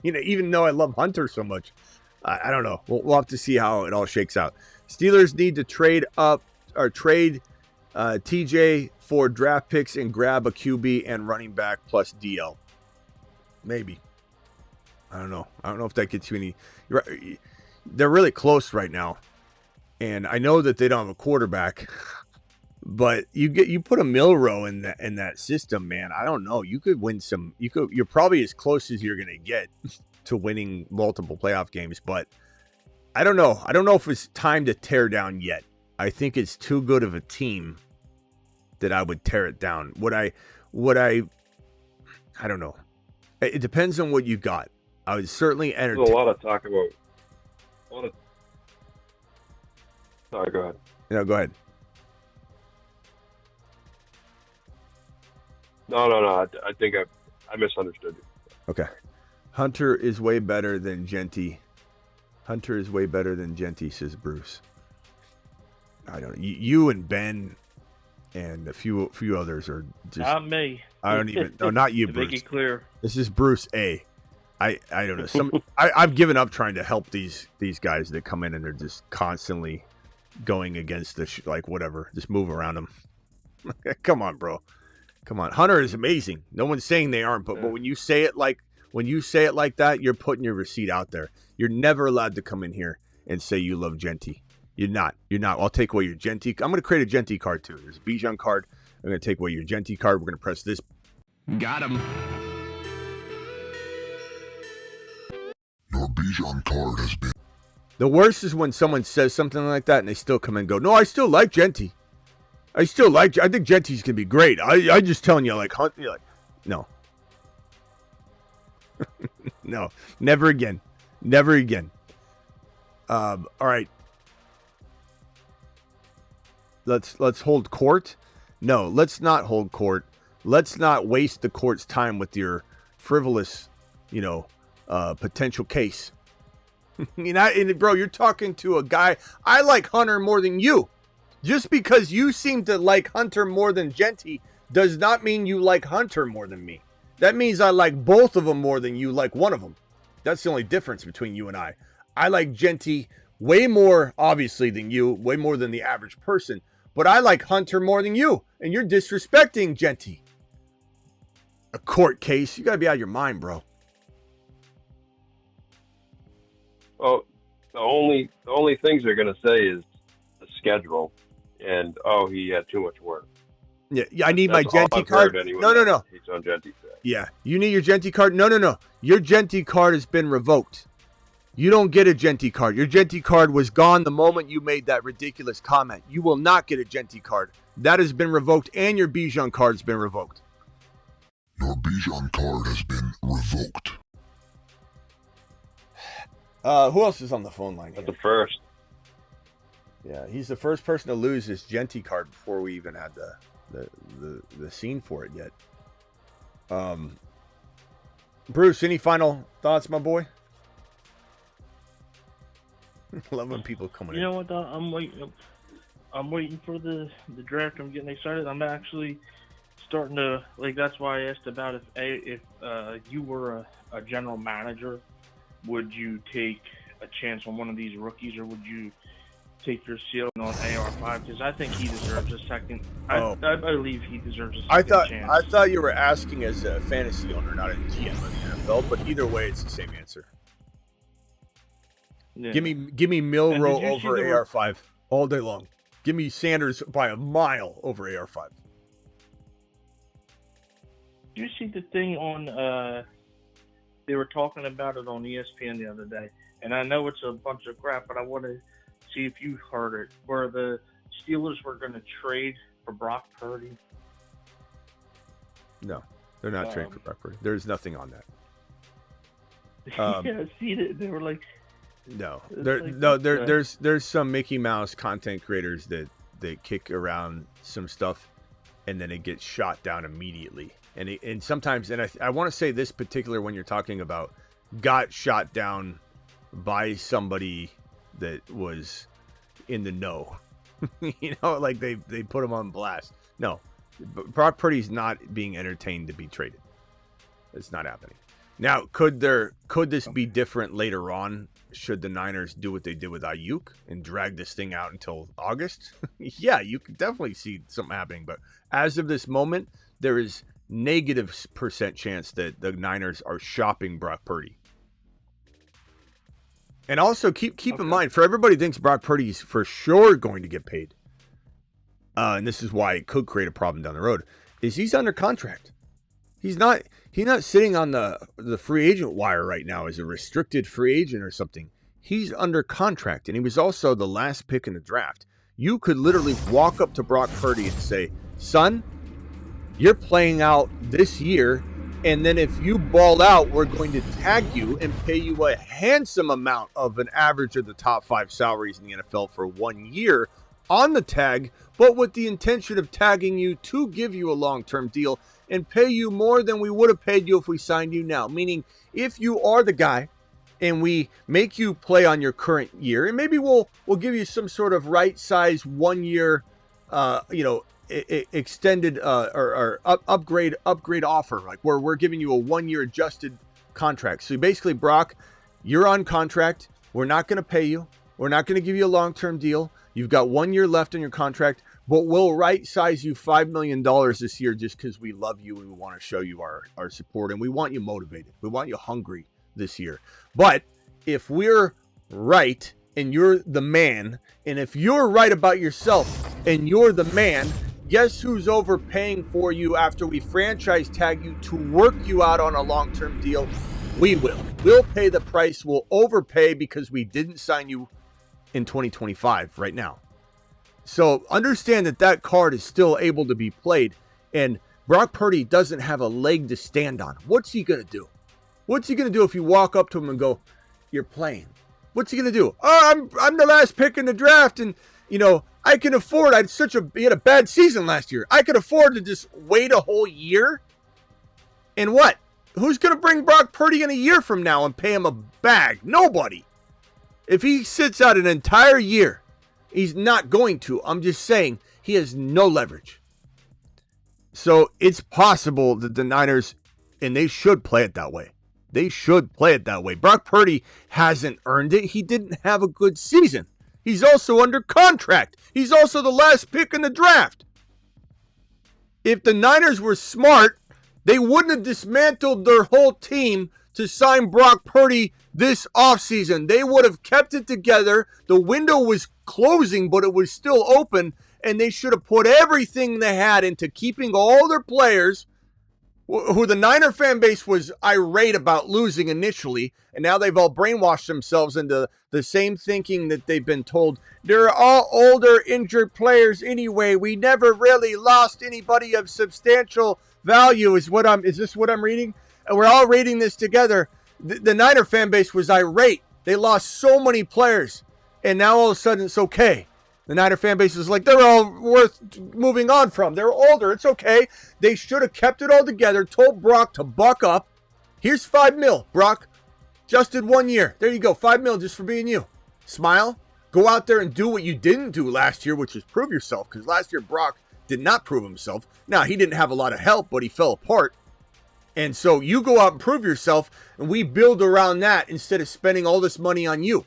Even though I love Hunter so much, I don't know. We'll have to see how it all shakes out. Steelers need to trade up or trade TJ for draft picks and grab a QB and running back plus DL. Maybe. I don't know. I don't know if that gets you any. They're really close right now, and I know that they don't have a quarterback. But you put a Milroe in that system, man. I don't know. You could win some. You're probably as close as you're gonna get to winning multiple playoff games. But I don't know. I don't know if it's time to tear down yet. I think it's too good of a team that I would tear it down. Would I? I don't know. It depends on what you got. I would certainly entertain. There's a lot of talk about. Sorry, go ahead. No, go ahead. No. I think I misunderstood you. Okay. Hunter is way better than Jeanty. Hunter is way better than Jeanty, says Bruce. I don't know. You and Ben and a few others are just. Not me. I don't even. No, not you, to Bruce. Make it clear. This is Bruce A. I don't know. I've given up trying to help these guys that come in and they're just constantly going against whatever. Just move around them. Come on, bro. Come on. Hunter is amazing. No one's saying they aren't, but when you say it like that, you're putting your receipt out there. You're never allowed to come in here and say you love Jeanty. You're not. I'll take away your Jeanty. I'm going to create a Jeanty card too. There's a Bijan card. I'm going to take away your Jeanty card. We're going to press this. Got him. Your Bijan card has been. The worst is when someone says something like that and they still come and go, no, I still like Jeanty. I think Jeanty's going to be great. I just telling you, Hunt. You're like, no. No, never again. Never again. All right. Let's hold court. No, let's not hold court. Let's not waste the court's time with your frivolous, potential case. Bro, you're talking to a guy. I like Hunter more than you. Just because you seem to like Hunter more than Jeanty does not mean you like Hunter more than me. That means I like both of them more than you like one of them. That's the only difference between you and I. I like Jeanty way more, obviously, than you, way more than the average person. But I like Hunter more than you, and you're disrespecting Jeanty. A court case? You got to be out of your mind, bro. Well, the only things they're going to say is the schedule. And he had too much work. Yeah, I need my Jeanty card. No. He's on Jeanty. Yeah, you need your Jeanty card. No. Your Jeanty card has been revoked. You don't get a Jeanty card. Your Jeanty card was gone the moment you made that ridiculous comment. You will not get a Jeanty card. That has been revoked, and your Bijan card has been revoked. Your Bijan card has been revoked. Who else is on the phone line? That's the first. Yeah, he's the first person to lose his Jeanty card before we even had the scene for it yet. Bruce, any final thoughts, my boy? Love when people coming in. You know what? I'm waiting for the draft. I'm getting excited. I'm actually starting to That's why I asked about if you were a general manager, would you take a chance on one of these rookies, or would you take your ceiling on AR5? Because I think he deserves a second. I believe he deserves a second chance. I thought you were asking as a fantasy owner, not a GM of the NFL. But either way, it's the same answer. Yeah. Give me Milroe over AR5 all day long. Give me Sanders by a mile over AR5. Did you see the thing on? They were talking about it on ESPN the other day, and I know it's a bunch of crap, but I want to see if you heard it, where the Steelers were going to trade for Brock Purdy. No, they're not trading for Brock Purdy. There's nothing on that. Yeah, I see it. They were like, there's some Mickey Mouse content creators that kick around some stuff, and then it gets shot down immediately. And sometimes, and I want to say this particular one you're talking about got shot down by somebody that was in the know. You know, like they put him on blast. No, Brock Purdy's not being entertained to be traded. It's not happening. Now, could this be different later on? Should the Niners do what they did with Ayuk and drag this thing out until August? Yeah, you could definitely see something happening. But as of this moment, there is -% chance that the Niners are shopping Brock Purdy. And also keep in mind, for everybody who thinks Brock Purdy's for sure going to get paid, and this is why it could create a problem down the road, is he's under contract. He's not sitting on the free agent wire right now as a restricted free agent or something. He's under contract, and he was also the last pick in the draft. You could literally walk up to Brock Purdy and say, son, you're playing out this year, and then if you ball out, we're going to tag you and pay you a handsome amount of an average of the top 5 salaries in the NFL for 1 year on the tag, but with the intention of tagging you to give you a long-term deal and pay you more than we would have paid you if we signed you now. Meaning, if you are the guy and we make you play on your current year, and maybe we'll give you some sort of right size 1 year, extended or upgrade offer, like where we're giving you a 1 year adjusted contract. So basically, Brock, you're on contract. We're not going to pay you. We're not going to give you a long-term deal. You've got 1 year left on your contract, but we'll right size you $5 million this year just because we love you and we want to show you our support, and we want you motivated. We want you hungry this year. But if we're right and you're the man, and if you're right about yourself and you're the man, guess who's overpaying for you after we franchise tag you to work you out on a long-term deal? We will. We'll pay the price. We'll overpay because we didn't sign you in 2025 right now. So understand that card is still able to be played, and Brock Purdy doesn't have a leg to stand on. What's he going to do? What's he going to do if you walk up to him and go, you're playing? What's he going to do? Oh, I'm the last pick in the draft, and, you know, I can afford, he had a bad season last year. I could afford to just wait a whole year. And what? Who's going to bring Brock Purdy in a year from now and pay him a bag? Nobody. If he sits out an entire year, he's not going to. I'm just saying he has no leverage. So it's possible that the Niners, and they should play it that way. They should play it that way. Brock Purdy hasn't earned it. He didn't have a good season. He's also under contract. He's also the last pick in the draft. If the Niners were smart, they wouldn't have dismantled their whole team to sign Brock Purdy this offseason. They would have kept it together. The window was closing, but it was still open, and they should have put everything they had into keeping all their players who the Niner fan base was irate about losing initially, and now they've all brainwashed themselves into the same thinking that they've been told. They're all older, injured players anyway. We never really lost anybody of substantial value, is this what I'm reading? And we're all reading this together. The Niner fan base was irate. They lost so many players, and now all of a sudden it's okay. The Niner fan base is like, they're all worth moving on from. They're older. It's okay. They should have kept it all together, told Brock to buck up. Here's $5 million, Brock. Just did 1 year. There you go. $5 million just for being you. Smile. Go out there and do what you didn't do last year, which is prove yourself, because last year Brock did not prove himself. Now, he didn't have a lot of help, but he fell apart. And so you go out and prove yourself, and we build around that instead of spending all this money on you.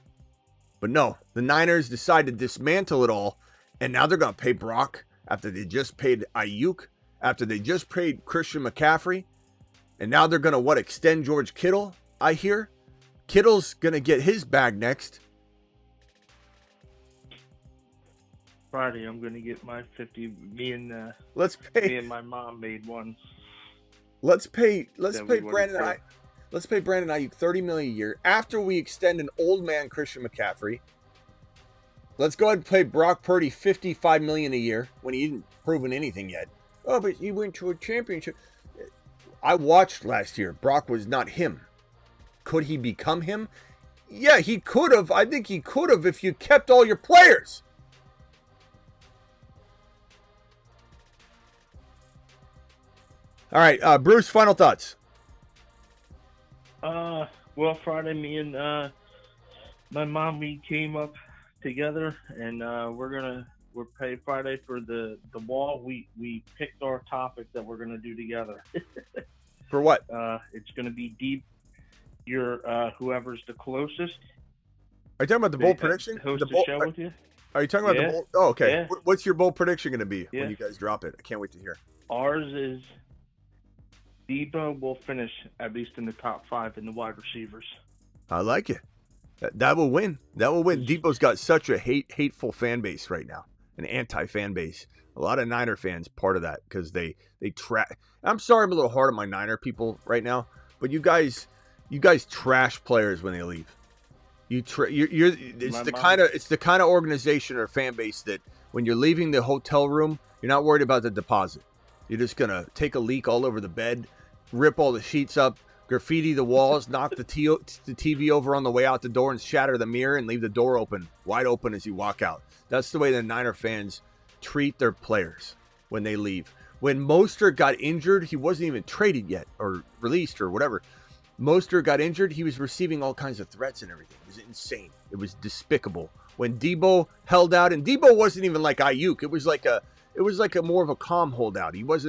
But no, the Niners decide to dismantle it all, and now they're going to pay Brock after they just paid Ayuk, after they just paid Christian McCaffrey, and now they're going to, extend George Kittle, I hear. Kittle's going to get his bag next. Friday, I'm going to get my 50. Me and my mom made one. Let's pay Brandon Ayuk $30 million a year after we extend an old man Christian McCaffrey. Let's go ahead and pay Brock Purdy $55 million a year when he isn't proven anything yet. Oh, but he went to a championship. I watched last year. Brock was not him. Could he become him? Yeah, he could have. I think he could have if you kept all your players. All right, Bruce, final thoughts. Well, Friday, me and my mom, we came up together, and we're paid Friday for the wall. We picked our topic that we're gonna do together. For what? It's gonna be deep. Your whoever's the closest. Are you talking about the bold prediction? Host the the show with you. Are you talking about the bold? Oh, okay. Yeah. What's your bold prediction going to be when you guys drop it? I can't wait to hear. Ours is Debo will finish at least in the top 5 in the wide receivers. I like it. That will win. That will win. Debo's got such a hateful fan base right now, an anti-fan base. A lot of Niner fans part of that because they trash. I'm sorry, I'm a little hard on my Niner people right now, but you guys trash players when they leave. It's the kind of organization or fan base that when you're leaving the hotel room, you're not worried about the deposit. You're just gonna take a leak all over the bed, rip all the sheets up, graffiti the walls, knock the TV over on the way out the door, and shatter the mirror and leave the door wide open as you walk out. That's the way the Niner fans treat their players when they leave. When Mostert got injured, he wasn't even traded yet or released or whatever. Mostert got injured, he was receiving all kinds of threats and everything. It was insane. It was despicable. When Debo held out, and Debo wasn't even like Ayuk. It was like a more of a calm holdout. He was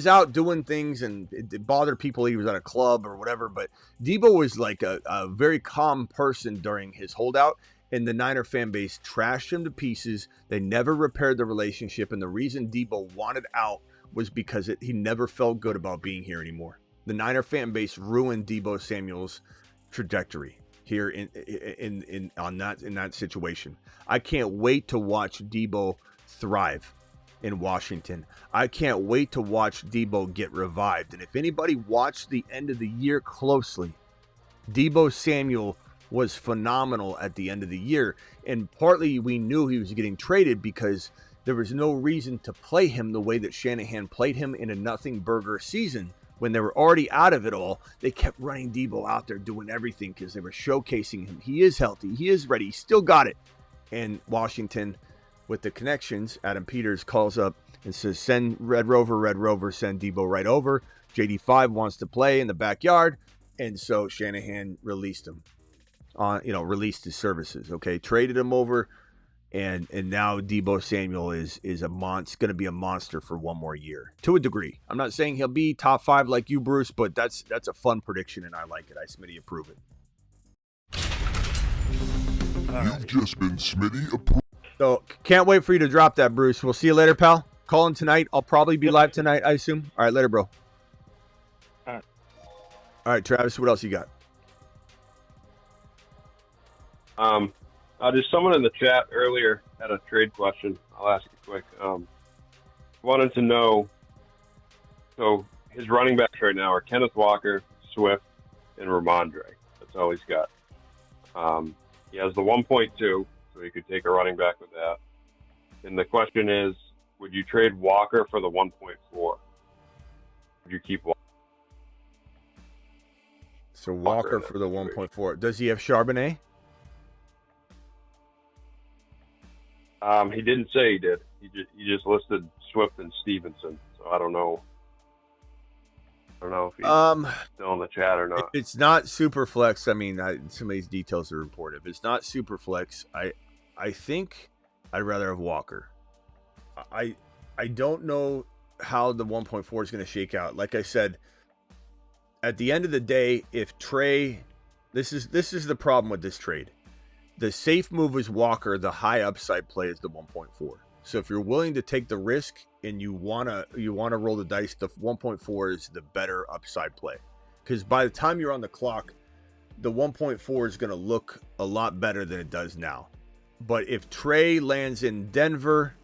out doing things and it bothered people. He was at a club or whatever, but Debo was like a very calm person during his holdout, and the Niner fan base trashed him to pieces. They never repaired the relationship, and the reason Debo wanted out was because he never felt good about being here anymore. The Niner fan base ruined Debo Samuel's trajectory here in that situation. I can't wait to watch Debo thrive in Washington. I can't wait to watch Debo get revived. And if anybody watched the end of the year closely, Debo Samuel was phenomenal at the end of the year. And partly we knew he was getting traded because there was no reason to play him the way that Shanahan played him in a nothing burger season. When they were already out of it all, they kept running Debo out there doing everything because they were showcasing him. He is healthy. He is ready. He still got it. And Washington, with the connections, Adam Peters calls up and says, send Red Rover, send Debo right over. JD5 wants to play in the backyard. And so Shanahan released him, released his services. Okay, traded him over. And now Debo Samuel is going to be a monster for one more year to a degree. I'm not saying he'll be top 5 like you, Bruce, but that's a fun prediction and I like it. Smitty approve it. You've just been Smitty approved. So can't wait for you to drop that, Bruce. We'll see you later, pal. Call in tonight. I'll probably be live tonight, I assume. All right, later, bro. All right, Travis, what else you got? Just someone in the chat earlier had a trade question. I'll ask it quick. Wanted to know, so his running backs right now are Kenneth Walker, Swift, and Ramondre. That's all he's got. He has the 1.2, so he could take a running back with that. And the question is, would you trade Walker for the 1.4? Would you keep Walker? So Walker for the 1.4. Does he have Charbonnet? He didn't say he did. He just listed Swift and Stevenson. So I don't know. If he's still in the chat or not. If it's not super flex, I mean, some of these details are important. If it's not super flex, I think I'd rather have Walker. I don't know how the 1.4 is going to shake out. Like I said, at the end of the day, if Trey, this is the problem with this trade. The safe move is Walker. The high upside play is the 1.4. So if you're willing to take the risk and you wanna roll the dice, the 1.4 is the better upside play. Because by the time you're on the clock, the 1.4 is going to look a lot better than it does now. But if Trey lands in Denver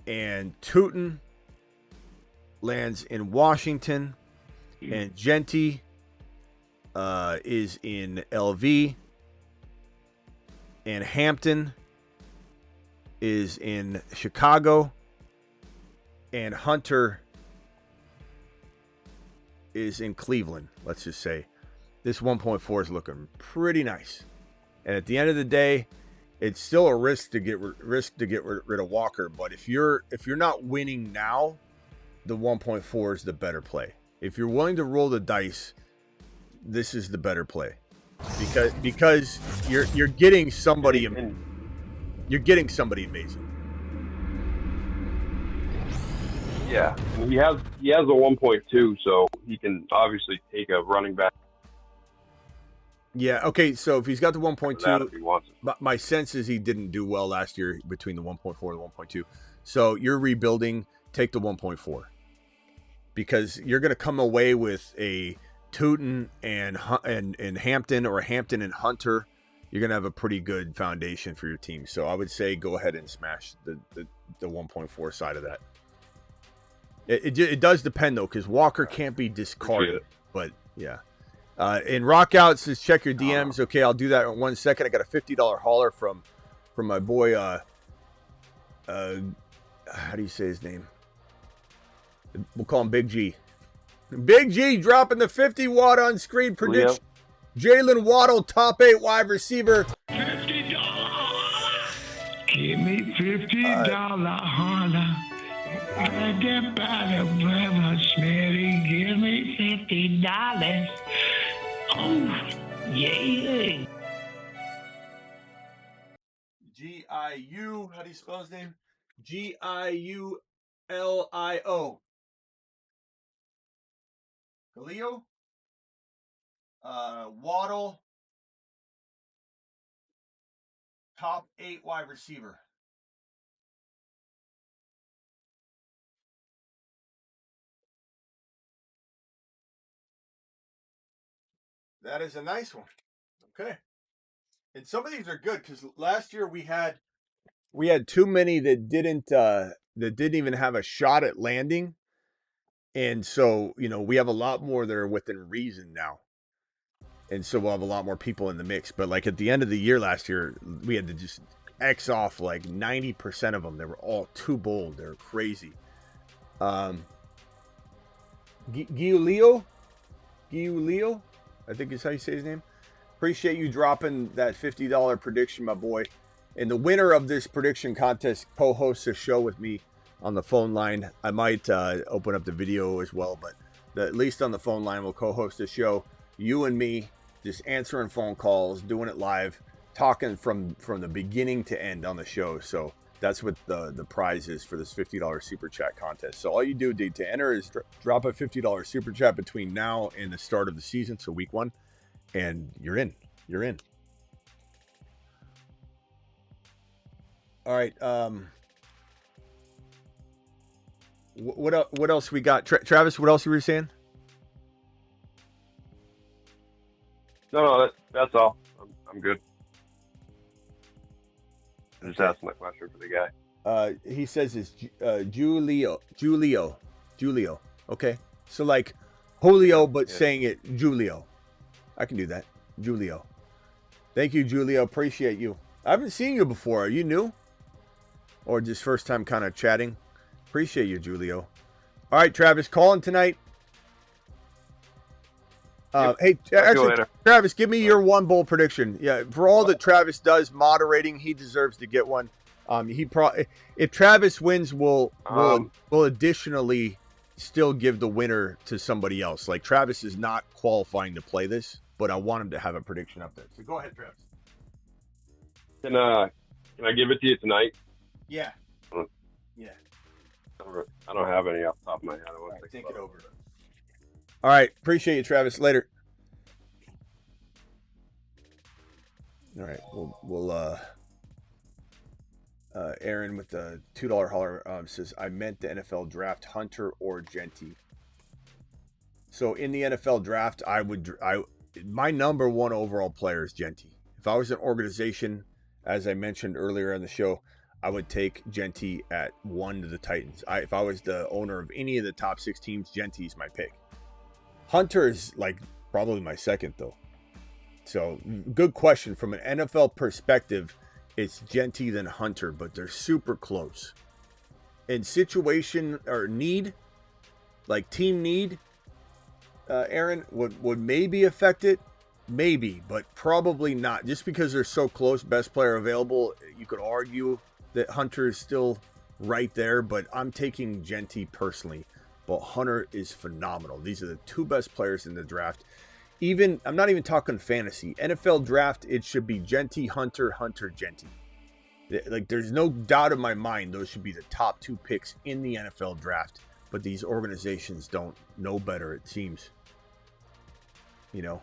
and Tootin lands in Washington and Jeanty is in LV and Hampton is in Chicago and Hunter is in Cleveland, let's just say, this 1.4 is looking pretty nice. And at the end of the day, it's still a risk to get rid of Walker. But if you're not winning now, the 1.4 is the better play. If you're willing to roll the dice, this is the better play, because you're getting somebody. You're getting somebody amazing. Yeah, and he has a 1.2, so he can obviously take a running back. Yeah. Okay. So if he's got the 1.2, if he wants it. my sense is he didn't do well last year between the 1.4 and the 1.2. So you're rebuilding. Take the 1.4 because you're going to come away with a Tootin and Hampton, or Hampton and Hunter. You're going to have a pretty good foundation for your team. So I would say go ahead and smash the 1.4 side of that. It does depend, though, because Walker can't be discarded. But, yeah. And Rockout says, check your DMs. Okay, I'll do that in 1 second. I got a $50 hauler from my boy, how do you say his name? We'll call him Big G. Big G dropping the 50 watt on screen prediction. Jalen Waddle, top 8 wide receiver. $50. Give me $50, holler. I get by the brother, Smitty. Give me $50. Oh, yeah. G-I-U, how do you spell his name? Giulio. Galileo? Waddle. Top 8 wide receiver. That is a nice one. Okay. And some of these are good because last year we had too many that didn't even have a shot at landing. And so, we have a lot more that are within reason now. And so we'll have a lot more people in the mix. But like at the end of the year last year, we had to just X off like 90% of them. They were all too bold. They were crazy. Giulio, I think is how you say his name. Appreciate you dropping that $50 prediction, my boy. And the winner of this prediction contest co-hosts a show with me on the phone line. I might open up the video as well, but at least on the phone line, we'll co-host a show. You and me just answering phone calls, doing it live, talking from the beginning to end on the show. So that's what the prize is for this $50 super chat contest. So all you do to enter is drop a $50 super chat between now and the start of the season, so week 1, and you're in. All right. What else we got? Travis, what else you were saying? No, that's all. I'm good. I'm just asking my question for the guy. He says it's Julio. Okay, so like Julio, but saying it Julio. I can do that, Julio. Thank you, Julio. Appreciate you. I haven't seen you before. Are you new, or just first time kind of chatting? Appreciate you, Julio. All right, Travis, calling tonight. Hey, actually, Travis, give me your one bowl prediction. Yeah, for all that Travis does moderating, he deserves to get one. If Travis wins, we'll additionally still give the winner to somebody else. Like Travis is not qualifying to play this, but I want him to have a prediction up there. So go ahead, Travis. Can I give it to you tonight? Yeah. Yeah. I don't have any off the top of my head. All right, think it over. All right. Appreciate you, Travis. Later. All right. We'll Aaron with the $2 holler says, I meant the NFL draft, Hunter or Jeanty. So in the NFL draft, my number one overall player is Jeanty. If I was an organization, as I mentioned earlier on the show, I would take Jeanty at 1 to the Titans. If I was the owner of any of the top 6 teams, Jeanty's my pick. Hunter is like probably my second though. So good question. From an NFL perspective, it's Jeanty then Hunter, but they're super close. In situation or need, like team need, Aaron, would maybe affect it. Maybe, but probably not. Just because they're so close, best player available, you could argue that Hunter is still right there, but I'm taking Jeanty personally. But Hunter is phenomenal. These are the 2 best players in the draft. I'm not even talking fantasy. NFL draft, it should be Jeanty, Hunter, Hunter, Jeanty. Like, there's no doubt in my mind those should be the top 2 picks in the NFL draft. But these organizations don't know better, it seems. You know?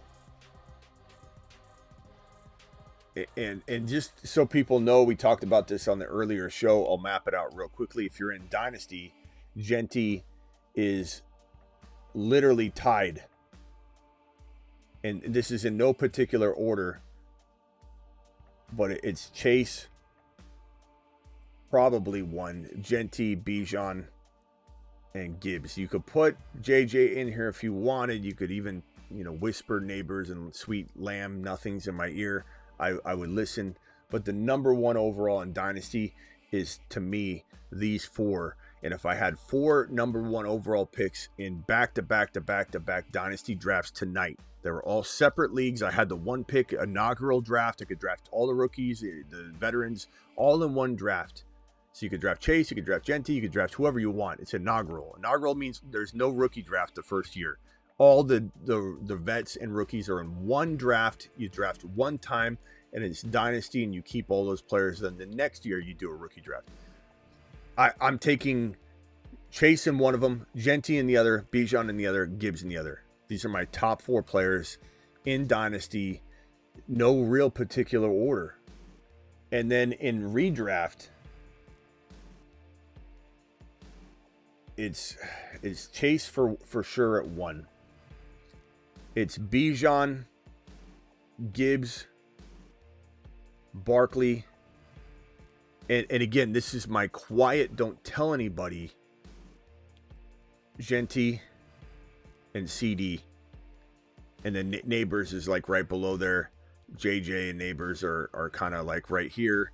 And just so people know, we talked about this on the earlier show. I'll map it out real quickly. If you're in Dynasty, Jeanty is literally tied. And this is in no particular order. But it's Chase, probably 1. Jeanty, Bijan, and Gibbs. You could put JJ in here if you wanted. You could even, whisper neighbors and sweet lamb nothings in my ear. I would listen, but the number 1 overall in Dynasty is, to me, these 4. And if I had 4 number 1 overall picks in back-to-back Dynasty drafts tonight, they were all separate leagues. I had the 1 pick inaugural draft. I could draft all the rookies, the veterans, all in one draft. So you could draft Chase, you could draft Jeanty, you could draft whoever you want. It's inaugural. Inaugural means there's no rookie draft the first year. All the vets and rookies are in one draft. You draft one time, and it's Dynasty, and you keep all those players. Then the next year, you do a rookie draft. I'm taking Chase in one of them, Jeanty in the other, Bijan in the other, Gibbs in the other. These are my top 4 players in Dynasty. No real particular order. And then in redraft, it's Chase for sure at 1. It's Bijan, Gibbs, Barkley, and again, this is my quiet, don't tell anybody, Jeanty and CD. And then Neighbors is like right below there. JJ and Neighbors are kind of like right here.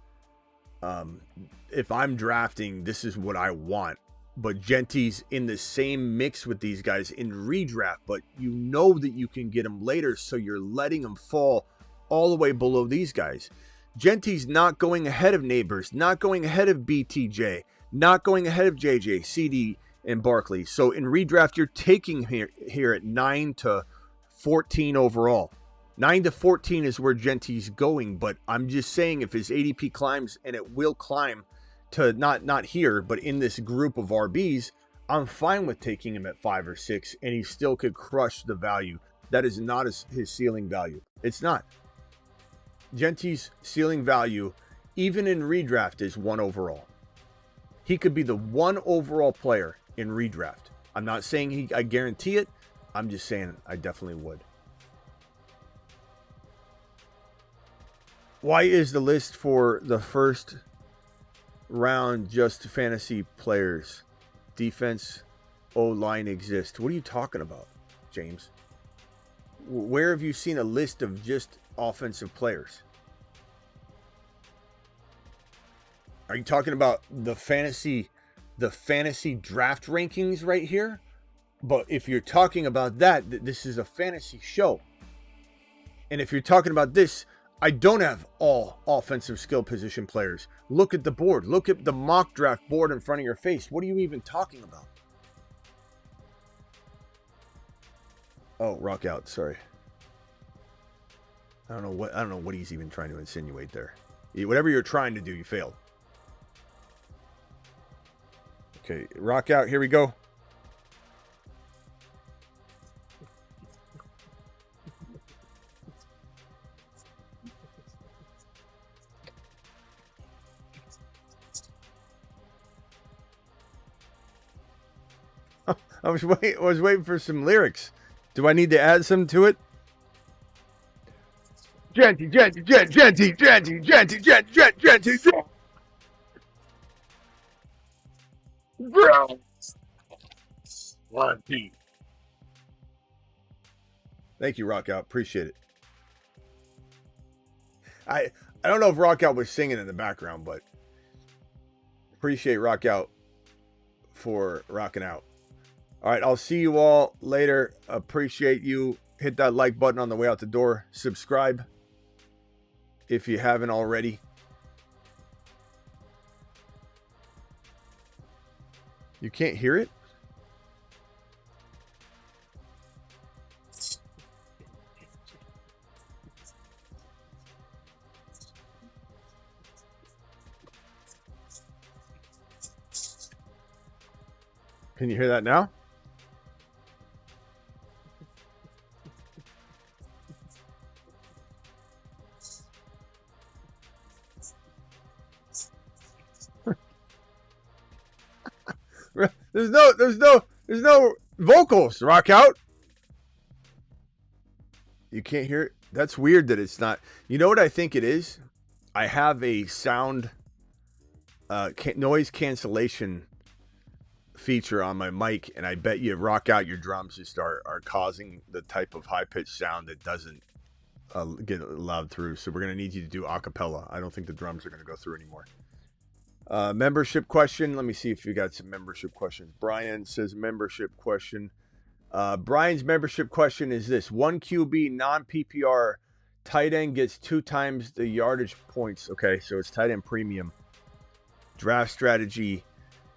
If I'm drafting, this is what I want. But Jeanty's in the same mix with these guys in redraft, but you know that you can get them later, so you're letting them fall all the way below these guys. Jeanty's not going ahead of Neighbors, not going ahead of BTJ, not going ahead of JJ, CD, and Barkley. So in redraft, you're taking here at 9 to 14 overall. 9 to 14 is where Jeanty's going, but I'm just saying if his ADP climbs, and it will climb, to not here, but in this group of RBs, I'm fine with taking him at 5 or 6, and he still could crush the value. That is not his ceiling value. It's not. Jeanty's ceiling value, even in redraft, is 1 overall. He could be the 1 overall player in redraft. I'm not saying I guarantee it. I'm just saying I definitely would. Why is the list for the first round just fantasy players? Defense, O-line exists. What are you talking about, James? Where have you seen a list of just offensive players? Are you talking about the fantasy draft rankings right here? But if you're talking about that, this is a fantasy show. And if you're talking about this, I don't have all offensive skill position players. Look at the board. Look at the mock draft board in front of your face. What are you even talking about? Oh, rock out. Sorry. I don't know what he's even trying to insinuate there. Whatever you're trying to do, you failed. Okay, rock out. Here we go. I was waiting for some lyrics. Do I need to add some to it? Jeanty. Thank you, Rock Out. Appreciate it. I don't know if Rock Out was singing in the background, but appreciate Rock Out for rocking out. All right, I'll see you all later. Appreciate you. Hit that like button on the way out the door. Subscribe if you haven't already. You can't hear it? Can you hear that now? There's no vocals. Rock Out. You can't hear it. That's weird that it's not. You know what I think it is? I have a sound noise cancellation feature on my mic, and I bet you Rock Out your drums just are causing the type of high-pitched sound that doesn't get loud through. So we're going to need you to do a cappella. I don't think the drums are going to go through anymore. Membership question. Let me see if you got some membership questions. Brian says membership question. Brian's membership question is this: 1 QB non-PPR tight end gets 2 times the yardage points. Okay, so it's tight end premium. Draft strategy.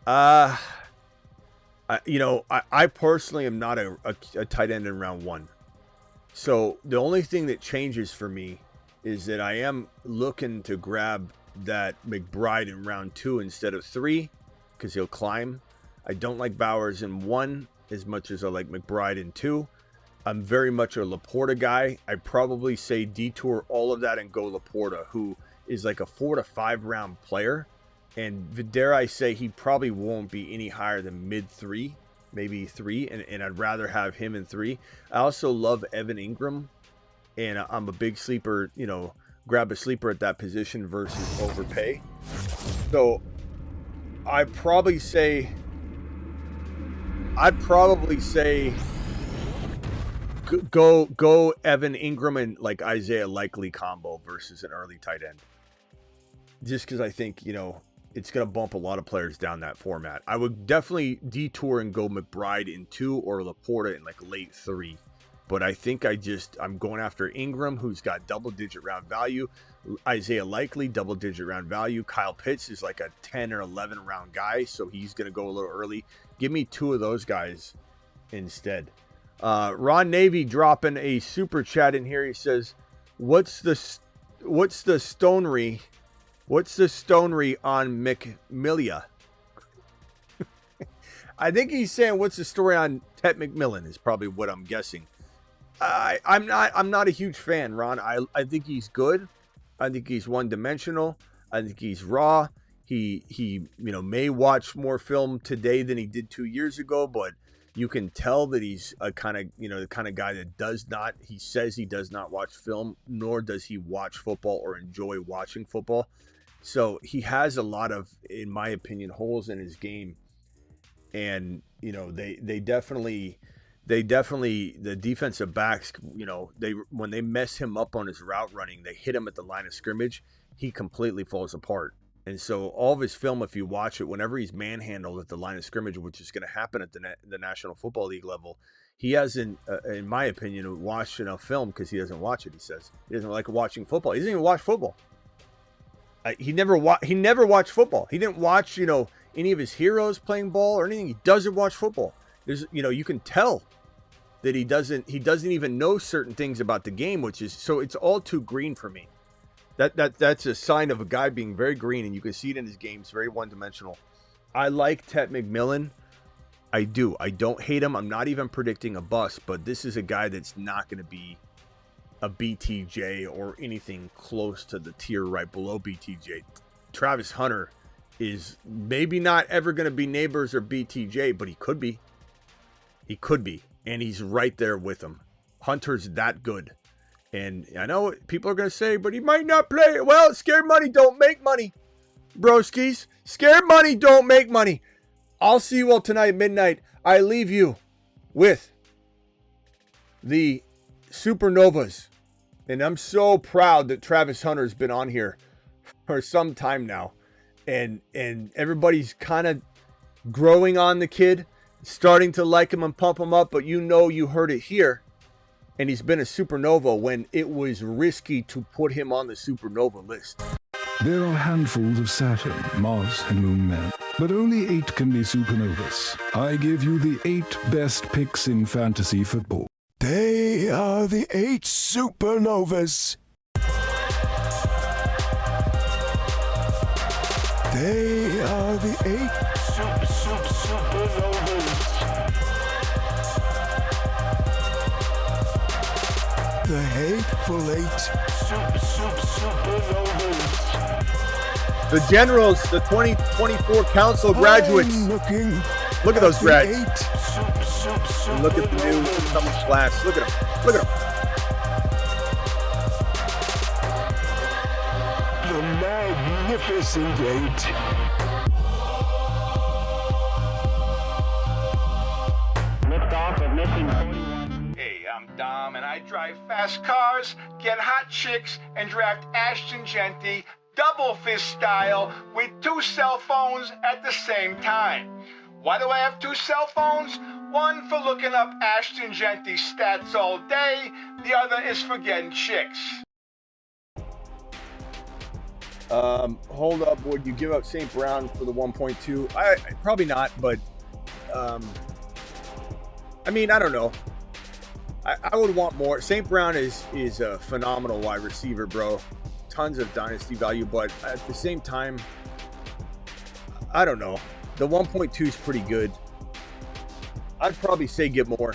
I personally am not a tight end in round 1. So the only thing that changes for me is that I am looking to grab that McBride in round 2 instead of 3 because he'll climb. I don't like Bowers in 1 as much as I like McBride in 2. I'm very much a Laporta guy. I'd probably say detour all of that and go Laporta, who is like a 4 to 5 round player. And dare I say, he probably won't be any higher than mid 3, maybe 3. And I'd rather have him in 3. I also love Evan Ingram. And I'm a big sleeper, grab a sleeper at that position versus overpay. So I'd probably say go Evan Ingram and like Isaiah Likely combo versus an early tight end. Just because I think, it's going to bump a lot of players down that format. I would definitely detour and go McBride in 2 or Laporta in like late 3. But I think I'm going after Ingram, who's got double-digit round value. Isaiah Likely, double-digit round value. Kyle Pitts is like a 10 or 11 round guy, so he's going to go a little early. Give me 2 of those guys instead. Ron Navy dropping a super chat in here. He says, "What's the stonery? What's the stonery on McMillia?" I think he's saying, "What's the story on Tet McMillan?" is probably what I'm guessing. I'm not a huge fan, Ron. I think he's good. I think he's one-dimensional. I think he's raw. He may watch more film today than he did 2 years ago, but you can tell that he's the kind of guy that he says he does not watch film, nor does he watch football or enjoy watching football. So he has a lot of, in my opinion, holes in his game. And, they definitely, the defensive backs, when they mess him up on his route running, they hit him at the line of scrimmage, he completely falls apart. And so all of his film, if you watch it, whenever he's manhandled at the line of scrimmage, which is going to happen at the National Football League level, he hasn't, in my opinion, watched enough film because he doesn't watch it, he says. He doesn't like watching football. He doesn't even watch football. He never watched football. He didn't watch, any of his heroes playing ball or anything. He doesn't watch football. There's, you can tell that he doesn't even know certain things about the game, which is, so it's all too green for me. That's a sign of a guy being very green, and you can see it in his games, very one-dimensional. I like Tet McMillan. I do. I don't hate him. I'm not even predicting a bust, but this is a guy that's not going to be a BTJ or anything close to the tier right below BTJ. Travis Hunter is maybe not ever going to be Neighbors or BTJ, but he could be. He could be, and he's right there with him. Hunter's that good. And I know people are going to say, but he might not play. Well, scared money don't make money, broskies. Scared money don't make money. I'll see you all tonight at midnight. I leave you with the Supernovas. And I'm so proud that Travis Hunter's been on here for some time now. And everybody's kind of growing on the kid, starting to like him and pump him up. But you know you heard it here. And he's been a supernova when it was risky to put him on the supernova list. There are handfuls of Saturn, Mars, and Moon men, but only 8 can be supernovas. I give you the 8 best picks in fantasy football. They are the 8 supernovas. They are the 8 supernovas. The hateful 8 supernovas. The generals, the 2024 council graduates. Look at those grads. And look at the new incoming class. Look at them. Look at them. The magnificent 8. Liftoff of mission 41. Hey, I'm Dom, and I drive fast cars, get hot chicks, and draft Ashton Jeanty double fist style with 2 cell phones at the same time. Why do I have 2 cell phones? One for looking up Ashton Jeanty stats all day, the other is for getting chicks. Hold up, would you give up St. Brown for the 1.2? I probably not, but I mean, I don't know. I would want more. St. Brown is a phenomenal wide receiver, bro. Tons of dynasty value, but at the same time, I don't know. The 1.2 is pretty good. I'd probably say get more.